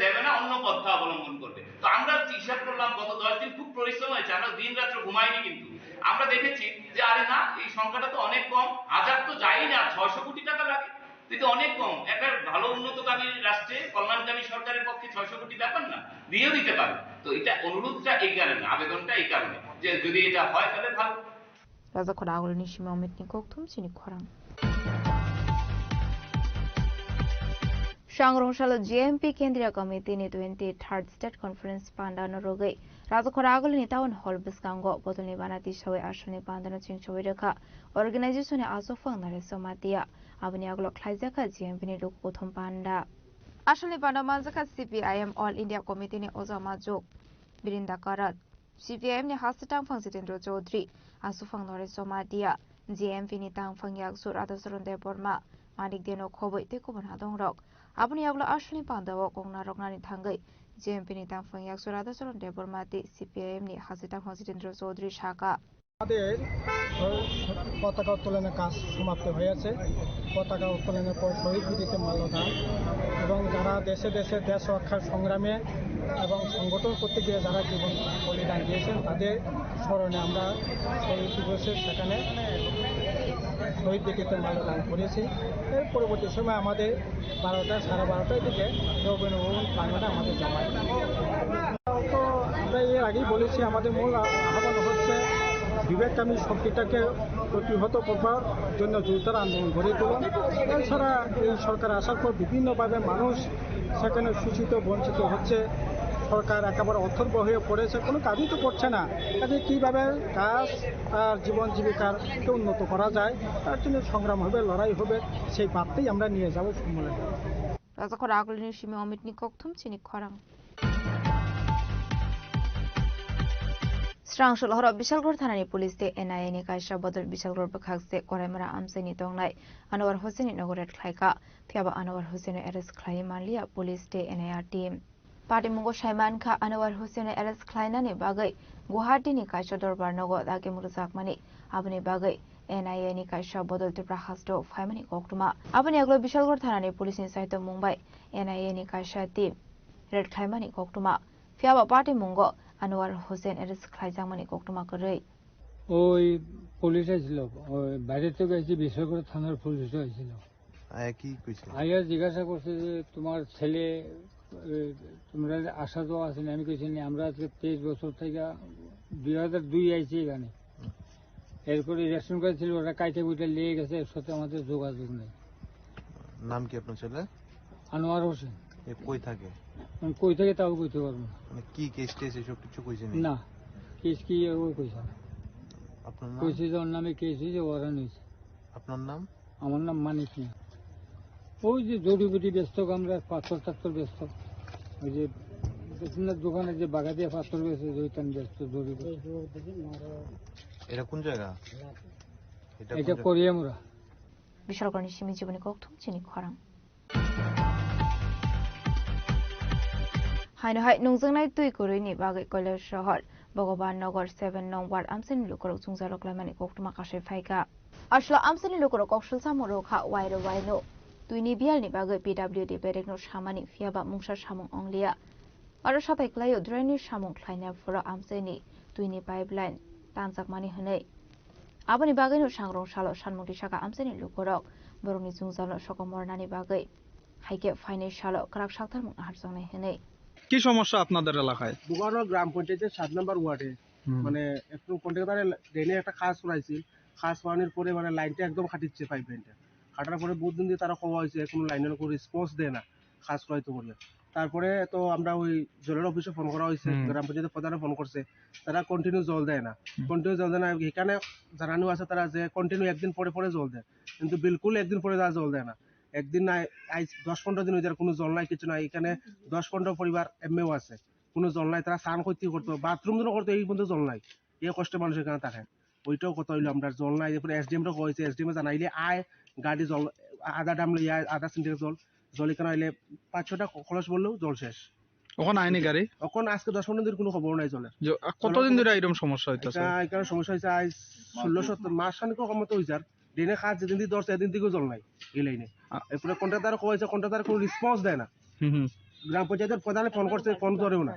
দেবে না অন্য পন্থা অবলম্বন করবে তো আমরা হিসাব করলাম গত 10 দিন খুব পরিশ্রম হয়েছে আমরা দিন রাত্র ঘুমাইনি কিন্তু আমরা দেখেছি যে আরে না এই সংখ্যাটা তো অনেক কম হাজার তো যাই না 600 কোটি টাকা লাগে কিন্তু অনেক কম একটা ভালো উন্নতকামী রাষ্ট্রে কল্যাণকামী সরকারের পক্ষে 600 কোটি ব্যাপার না দিয়েও দিতে পারে তো এটা অনুরোধটা এই কারণে আবেদনটা এই কারণে যে যদি এটা হয় তাহলে ভালো Raja Khoragul ni Shima Omit ni Kokthum Chini Khorang Shangrong Shala GMP Kendriya Committee ni 23rd State Conference Panda Norogai Raja Khoragul ni Town Hall Biskango Botoni Banati Shawi Ashani Pandana Chingchawi Rekha Organization ni Asofang Nare Somatia Abni Aglo Klaizaka GMP ni Ruk Uthom Panda Ashani Panda Manzaka CPIM All India Committee ni Ozama Jok Birinda Karat CPIM ni Hasitang Phang Sitendro Chaudhary Asofang Nare Somatia GMP ni Tangfang Yaksur Adasaron de Borma Manik Deno Khoboi Tekuban Hadong Rok Abni Aglo Ashani Panda Wokong Narokna ni Thangai GMP ni Tangfang Yaksur Adasaron de Borma ti CPIM ni Hasitang Phang Sitendro Chaudhary Shaka আমাদের পতাকা উত্তোলনের কাজ সমাপ্ত হয়েছে পতাকা উত্তোলনের পর শহীদ বেদিতে মাল্যদান এবং যারা দেশে দেশে দেশ রক্ষার সংগ্রামে এবং সংগঠন করতে গিয়ে যারা জীবন বলিদান দিয়েছেন তাদের স্মরণে আমরা শহীদ দিবসে সেখানে শহীদ বেদিতে মাল্যদান করেছি এর পরবর্তী সময় আমাদের 12টার দিকে রবীন্দ্রভবন প্রাঙ্গণে আমাদের জমায় তো আমরা এর আগেই বলেছি আমাদের মূল আহ্বান হচ্ছে বিবেককামী শক্তিটাকে প্রতিহত করবার জন্য জোরদার আন্দোলন গড়ে তোলা এছাড়া এই সরকার আসার পর বিভিন্নভাবে মানুষ সেখানে শোষিত বঞ্চিত হচ্ছে সরকার একেবারে অথর্ব হয়ে পড়েছে কোনো কাজই তো করছে না কাজে কীভাবে কাজ আর জীবন জীবিকাকে উন্নত করা যায় তার জন্য সংগ্রাম হবে লড়াই হবে সেই বার্তাই আমরা নিয়ে যাব সম্মেলনে Raja Khoragul ni Shima Omit ni Kokthum Chini Khorang Strangshul Horo Bishalgor Thanani Police de NIA ni Kaisha Bodol Bishalgor Bakhakse Koremara Amseni Tongnai Anwar Hossein Nogoret Khlaika Thiaba Anwar Hossein Eres Khlai Manlia Police de NIA team Party Mungo Shaiman Kha Anwar Hossein Eres Khlaina ni Bagai Guwahati ni Kaisha Dorbar Nogo Dagi Muruzak Mani Abni Bagai NIA ni Kaisha Bodol Tripura Hasdo Faimani Koktuma Abni Aglo Bishalgor Thanani Police ni Saito Mumbai NIA ni Kaisha team Red Khlaimani Koktuma Thiaba Party Mungo Anwar Hossein Eres Khlaijangmani Koktuma Korei ওই police আসছিল, ওই বাইরে থেকে এসে বেসরকারি থানার police আসছিল। কি কইছে? আইয়া জিজ্ঞাসা করছে যে তোমার ছেলে তোমরা আসা যাওয়া আছে না? আমি কইছি আমরা আজকে 23 বছর থেকে 2002 আইছি এখানে। এরপরে রেশন কার্ড ছিল, ওরা কাইটে কুইটে নিয়ে গেছে, এর সাথে আমাদের যোগাযোগ নেই। নাম কি আপনার ছেলে? আনোয়ার হোসেন। কই থাকে? কই থেকে তাও কইতে পারবো না। কি কেস টেস এসব কিছু কইছে না, কেস কি ওই কইছে না। আপনার নাম? কইছে যে ওর নামে কেস হয়েছে, ওরা নিয়েছে। আপনার নাম? আমার নাম মানিক মিয়া। ওই যে জড়িবুটি ব্যস্ত, আমরা পাথর টাথর ব্যস্ত, ওই যে দোকানে যে বাগা দিয়ে পাথর বেছে ওইখানে ব্যস্ত জড়িবুটি। এটা কোন জায়গা? এটা করিয়ামুরা। বিশালগড় সিমি জীবনী কৌতুক চিনি খরাং হাইনহাই নুংজोंनाय তুই করিনি বাগै কৈলাস শহর ভগবান নগর 7 নং ওয়ার্ড আমসেনি লুকরক জুংজারক লাইমানি কৌতুক মাকাশে ফাইকা আসলে আমসেনি লুকরক কৌশল সামরখা ওয়াইরো ওয়াইনো তুইনি বিয়ালনি বাগै পিডব্লিউডি বেरेकनो সামানি ফিয়াবা মুংসা সামং অংলিয়া आरो सापाइक्लायो ड्रेनेज सामं ख्लायनायफोरा आमसेनि तुइनि पाइपलाइन तानजाकमानि हनै आबनि बागैनो सांग्रं सालो सानमुंति साका आमसेनि लुकरक बरंनि जुंजानो सकमरनानि बागै हाइके फाइनै सालो क्राक साक्तार मुं हारजंनाय हनै কি সমস্যা আপনাদের এলাকায়? বুগানো গ্রাম পঞ্চায়েতের 7 নম্বর ওয়ার্ডে মানে একটু কন্ট্রাক্টরে ড্রেনে একটা কাজ করাইছিল, কাজ করানোর পরে মানে লাইনটা একদম কাটিচ্ছে, পাইপ লাইনটা কাটার পরে বহুত দিন দিয়ে তারা কওয়া হয়েছে, কোনো লাইনের কোনো রেসপন্স দেয় না কাজ করাইতে বলে। তারপরে তো আমরা ওই জলের অফিসে ফোন করা হয়েছে, গ্রাম পঞ্চায়েতের প্রধানে ফোন করছে, তারা কন্টিনিউ জল দেয় না, এখানে জানানো আছে তারা যে কন্টিনিউ একদিন পরে পরে জল দেয়, কিন্তু বিলকুল একদিন পরে তারা জল দেয় না। একদিন না 10-15 দিন হয়ে কোনো জল নাই, কিছু নাই। এখানে 10-15 পরিবার এমএও আছে, কোনো জল নাই, তারা স্নান করতে করতো, বাথরুম জন্য করতো, এই পর্যন্ত জল নাই। এই কষ্টে মানুষ এখানে থাকে। ওইটাও কথা হইলো আমরা জল নাই, এরপরে এসডিএম রা কইছে, এসডিএম জানাইলে আয় গাড়ি জল আধা ডাম লইয়া আধা সিন্টেক্স জল এখানে আইলে 5-6টা খরচ বললেও জল শেষ। ওখানে আইনি গাড়ি এখন আজকে 10-15 দিন কোনো খবর নাই জলের। কতদিন ধরে এরকম সমস্যা হইতাছে? এখানে সমস্যা হয়েছে আজ 16-17 মাস খানিক কমতে হয়েছে। আর ড্রেনে কাজ যেদিন দিয়ে ধরছে এদিন থেকেও জল নাই এই লাইনে। এরপরে কন্ট্রাক্টর কয়েছে, কন্ট্রাক্টর কোনো রেসপন্স দেয় না। গ্রাম পঞ্চায়েতের প্রধানে ফোন করছে, ফোন ধরেও না।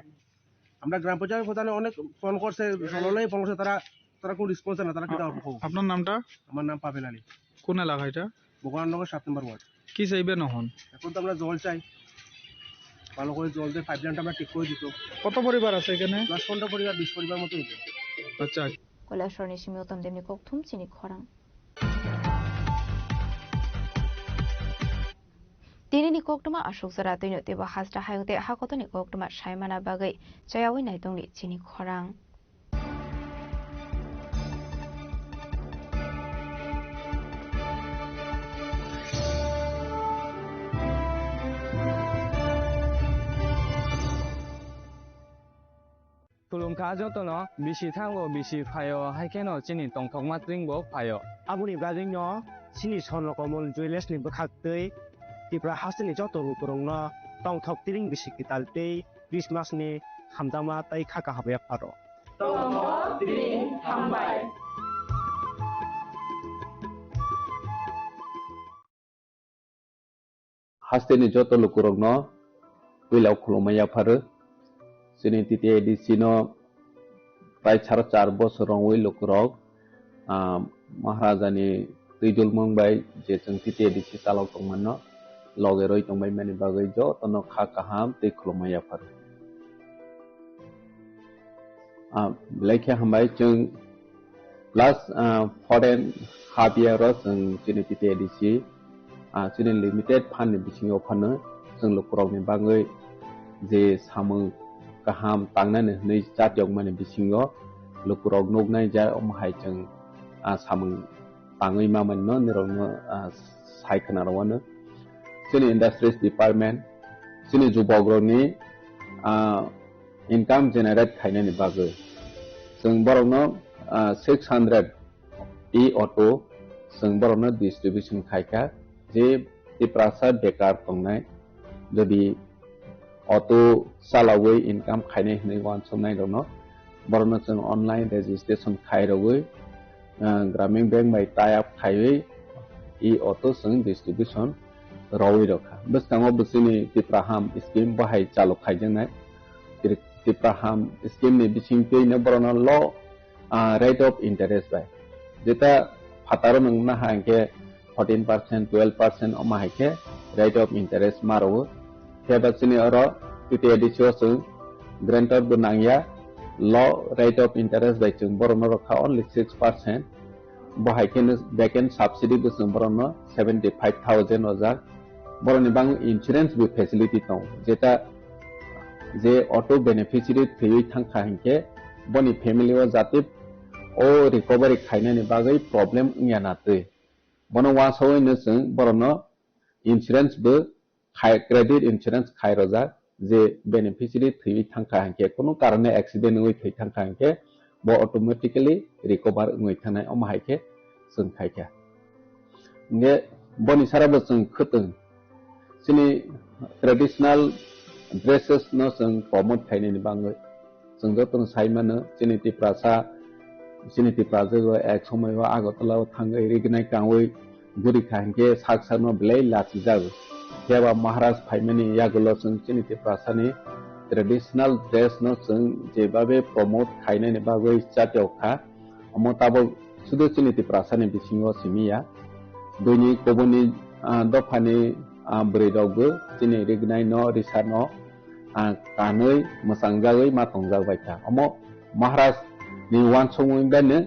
আমরা গ্রাম পঞ্চায়েতের প্রধানে অনেক ফোন করছে, জললাই ফোন করছে, তারা কোনো রেসপন্স দেয় না। তারা কি আপনার নামটা? আমার নাম পাবেল আলী। কোন এলাকা এটা? ভগবাননগর 7 নম্বর ওয়ার্ড। কি চাইবেন এখন? এখন তো আমরা জল চাই, ভালো করে জল দিয়ে পাইপলাইনটা আমরা ঠিক করে দিত। কত পরিবার আছে এখানে? 10-15 পরিবার, 20 পরিবার মতো হইতো। আচ্ছা, কৈলাসরনি সিমিওতম দেমনি কৌতুম চিনি খরাং दिनैनि कक्टमा अशोक जरा दैनो तेबा हाजरा हायते हाकतनि कक्टमा सायमाना बागै जायावै नायदंनि चिनि खरां Tulungka jotono bisi thango bisi phayo haikeno chini tongthok matringbo phayo abuni bajingno chini sonno komol jewelers ni bokhaktei tipra hasni joto rukurongno tongthok tiring bisi kitaltei Christmas ni hamjama tai khaka habe pharo tongthok tiring hambai hasni joto lukurongno wilau khulumaya pharo sini titi edisino প্রায় 4.5 বছর ওই লোকরক महाराजानि दैदुल मंबाय जे जों titi edisi चालक दंमोन लगे रय दंबाय माने बागै ज तनो खा काहाम दै खुलुमाया फार लाइखे हमबाय जों प्लस फरेन हाफ इयार जों जोंनि titi edisi जोंनि लिमिटेड फान्ड बिथिङाव फानो जों लोकरकनि बागै जे सामो गाहाम तांनानै नै जातियाव माने बिसिङाव लोकरक नगनाय जा अमहाय जों सामों ताङै मामोननो निरनो सायखनारवानो जोंनि इंडस्ट्रीज डिपार्टमेंट जोंनि जुबग्रनि इनकाम जेनेरेट खायनायनि बागै जों बरनो 600 ई ऑटो जों बरनो डिस्ट्रीब्यूशन खायका जे तिप्रासा बेकार दंनाय जुदि ऑटो सालावै इनकाम खायनाय होनै वान समनाय दङ बरनो जों ऑनलाइन रजिस्ट्रेशन खायरवै ग्रामीण बैंक बाय टाई अप खायै ई ऑटो जों डिस्ट्रीब्यूशन रवै रखा बस्ताङाव बसिनि तिप्राहाम स्कीम बाहाय चालु खायजोंनाय तिप्राहाम स्कीम नि बिथिं पेनो बरनो ल rate of interest by যেটা ফাতারো নংনা হাঙ্কে 14% 12% অমা হাইকে rate of interest মারো হেবা চিনি অর পিটি এডিসিও সং গ্রান্টার বনাংয়া law rate of interest by chung borono rokha only 6% bohaike backend subsidy bu chung borono 75000 ojak boroni bang insurance bu facility tong jeta je auto beneficiary thei thangkha hinke boni family o jati o recovery khaina ni bagai problem ngya na te bono wa soi ne chung borono insurance bu khai credit insurance khai rojak যে beneficiary থৈ থাকা হাঙ্কে কোনো কারণে accident হই থৈ থাকা হাঙ্কে বো automatically recover হই থানাय অমাहायके जों खायखा ने बनि साराबो जों खतों सिनि ट्रेडिशनल ड्रेसेस न जों प्रमोट खायनायनि बाङै जों जतन साइमानो सिनिति प्राजो एक समय आगरतलाव थाङै रिगनाय कावै गुरि खांके साकसानो ब्लै लाचि जाबो केवा महाराज फाइमानि यागुलो जों चिनिति प्रासानि ट्रेडिशनल ड्रेस न जों जेबाबे प्रमोट खायनायनि बागै जातियावखा अमताबो सुदु चिनिति प्रासानि बिसिङाव सिमिया दुनि कोबनि दफानि ब्रेदावबो चिनि रिगनाय न रिसा न कानै मोसांजागै मातंजाबायथा अम महाराज नि वान सङैबानो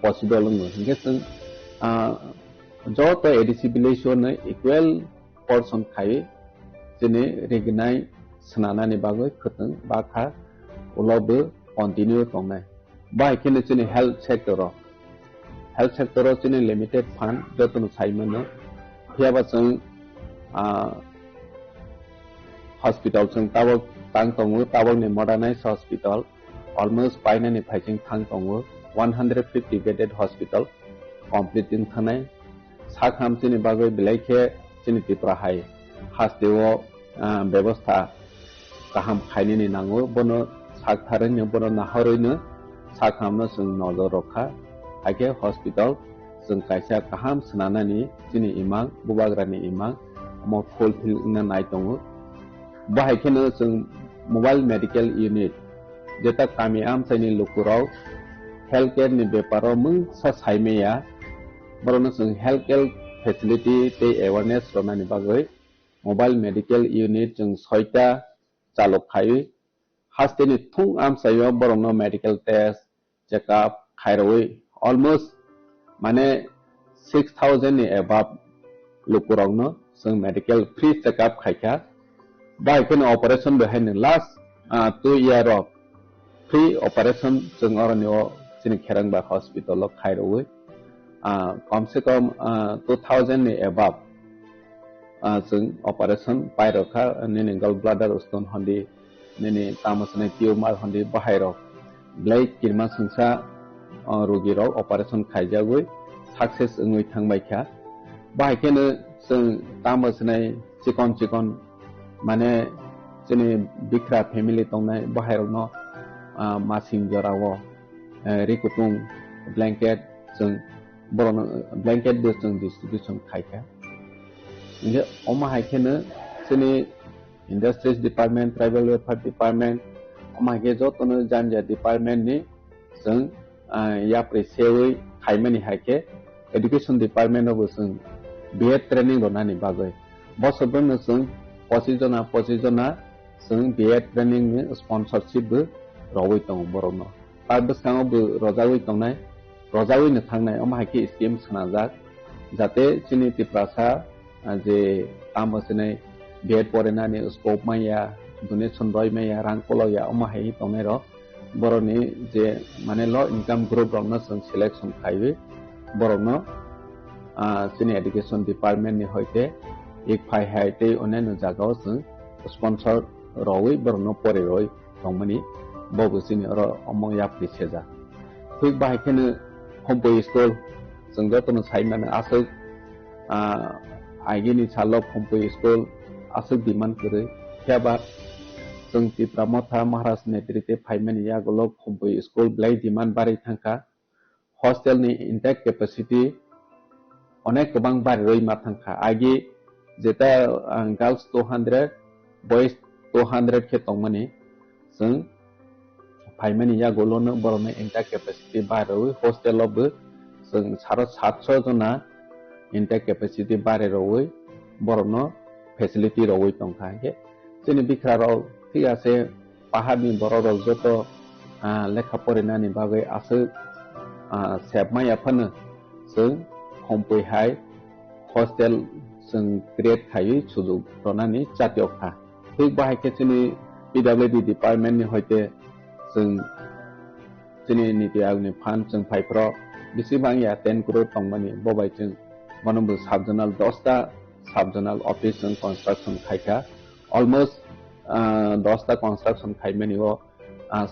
पसिबल ङ हिंगे जों जत एडिसिबिलेसन इक्वल पर्सन खायो जेने रेगनाय स्नानानि बागै खतों बाखा उलावबो कन्टिन्यू दंनाय बाहायखेनो जोंनि हेल्थ सेक्टराव जोंनि लिमिटेड फान्ड जतन साइमोनो फैयाबा जों हस्पिटाल जों ताबक तां दङो ताबकनि मडार्नाइज हस्पिटाल अलमोस्ट बायनायनि फाइजों थां दङो 150 बेडेड हस्पिटाल कमप्लिटिं थानाय साखाम जोंनि बागै बिलाइखे चिनिति प्राहाय हास्तेव व्यवस्था गाहाम खायनि नांगौ बनो साकथारैनो बनो नाहरैनो साखामनो जों नजर रखा हायके हस्पिटाल जों कायसा गाहाम स्नानानि चिनि इमां बुबाग्रानि इमां मो फुलफिल नाय दङ बाहायखेनो जों मोबाइल मेडिकल यूनिट जेता कामी आमसाइनि लुकुराव हेल्थ केयर नि बेपाराव मुं साइमेया बरनो जों हेल्थ केयर फेसिलिटी ते अवेयरनेस रनानि बागै मोबाइल मेडिकल यूनिट जों 6टा चालक खायो हास्तेनि थुं आमसायाव बरनो मेडिकल टेस्ट चेकअप खायरoi अलमोस्ट माने 6000 नि एबाब लुकुरावनो जों मेडिकल फ्री चेकअप खायखा बायखोनो ऑपरेशन बेहायनो last 2 year of free operation जों अरनियो जोंनि खेरांबा हॉस्पिटल खायरoi कम से कम 2000 नि एबाब जों ऑपरेशन पायरखा नेने गल ब्लाडर स्टोन हंदी नेने तामसने ट्यूमर हंदी बाहायरो ब्लाइक किरमा संसा रोगिराव ऑपरेशन खायजागै सक्सेस ओङै थांबायखा बाहायखेनो जों तामसने चिकन माने जोंनि बिख्रा फेमिली दंनाय बाहायरनो मासिं जराव रिकुटुं ब्लैंकेट जों बरनो ब्लैंकेट बो जों डिस्ट्रीब्यूशन खायखा इने अमाहायखेनो जोंनि industries department tribal welfare department अमाहायखे जतनो जानजा डिपार्टमेंट नि जों याप्रेसेयै खायमानि हायखे एजुकेशन डिपार्टमेंट अबो जों बीएड ट्रेनिंग रनानि बागै बसबनो जों 25 जना जों बीएड ट्रेनिंग नि स्पॉन्सरशिप बो रवै दं बरनो ताबो सांगबो रजावै दंनाय रजावैनो थांनाय अमाहायखे स्कीम सनाजाक जाते जोंनि तिप्रासा जे तामसने बीएड परेनानि स्कोप माया डोनेशन रय माया रां कलया अमाहाय दंनाय र बरनि जे माने लो इनकम ग्रुप रनो जों सिलेक्शन खायो बरनो जोंनि एजुकेशन डिपार्टमेंट नि होयते एक फाइ हायते अनेनो जागाव जों स्पॉन्सर रवै बरनो परे रय दंमनि बबो जोंनि र अमया प्रिसेजा थिक बाहायखेनो हमपो स्कुल जों जतनो साइमानो आसक आइगिनि चालक हमपो स्कुल आसक डिमांड करे त्याबा जों तिप्रामथा महाराज नेतृत्वे फाइमानि यागलक हमपो स्कुल ब्लाइ डिमांड बारै थांखा हॉस्टेल नि इंटेक कैपेसिटी अनेक गोबां बारै मा थांखा आइगि जेता गर्ल्स 200 बॉयज 200 के तंगमनि जों फाइमानि यागोलनो बरनो इंटा कैपेसिटी बारेवै हस्टेलावबो जों 750 जना इंटा कैपेसिटी बारेवै बरनो फेसिलिटी रवै तंखाके जोंनि बिखराव थिगासे पाहाड़नि बरराव जत लेखा फरायनायनि बागै आसो सेबमायाफोरनो जों हमफैहाय हस्टेल जों क्रिएट खायै सुजुग रनानि जातियखा थिग बाहायके जोंनि PWD डिपार्टमेंटनि हयते जों जोंनि नीति आयोगनि फान्ड जों फाइफ्राव बेसेबां 10 करोड़ तंबानि बबाय जों मनबो साबजोनाल 10टा साबजोनाल ऑफिस जों कंस्ट्रक्शन खायखा ऑलमोस्ट 10टा कंस्ट्रक्शन खायमानि वो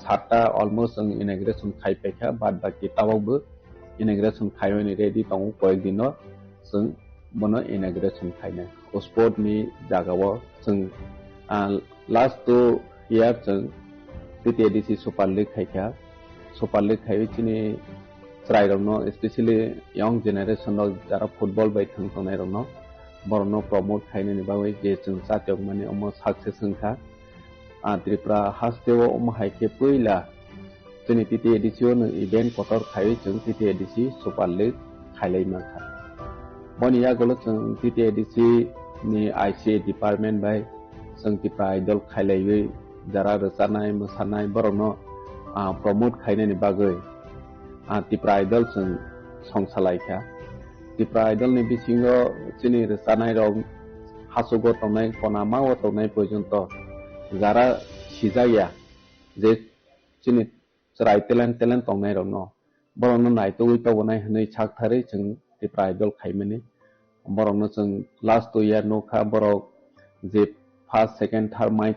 7टा ऑलमोस्ट जों इनॉग्रेशन खायपेखा बाद बाकी तावबो इनॉग्रेशन खायमानि रेडी दं कय दिनो जों बनो इनॉग्रेशन खायना स्पोर्ट नि जागाव जों लास्ट 2 year जों TTADC सुपर लीग खायखा सुपर लीग खायचिनि ट्राइरनो स्पेशली यंग जनरेशन जरा फुटबल बाय थांनायरनो बरनो प्रमोट खायनानि बागै जे जों जातियक माने अम सक्सेस होनखा त्रिपुरा हास्टेव अम हायके पहिला जोंनि TTADC नो इवेंट कटर खायै जों TTADC सुपर लीग खायलायमाखा बनिया गलो जों TTADC नि ICA डिपार्टमेंट बाय जों त्रिपुरा आइडल खायलायै जरा रोजानाय मोसानाय बरनो प्रमोट खायनानि बागै त्रिपुरा आइडल जों संसालायखा त्रिपुरा आइडल नि बिसिङाव जोंनि रोजानाय रं हासुगो तंनाय कनामा तंनाय पर्यन्त जरा सिजाया जे जोंनि जरा टैलेंट तंनाय रं बरनो नायतो उइतबनाय हनै साकथारै जों त्रिपुरा आइडल खायमानि बरनो जों लास्ट 2 year नोखा बर जे फर्स्ट सेकेंड थर्ड माइ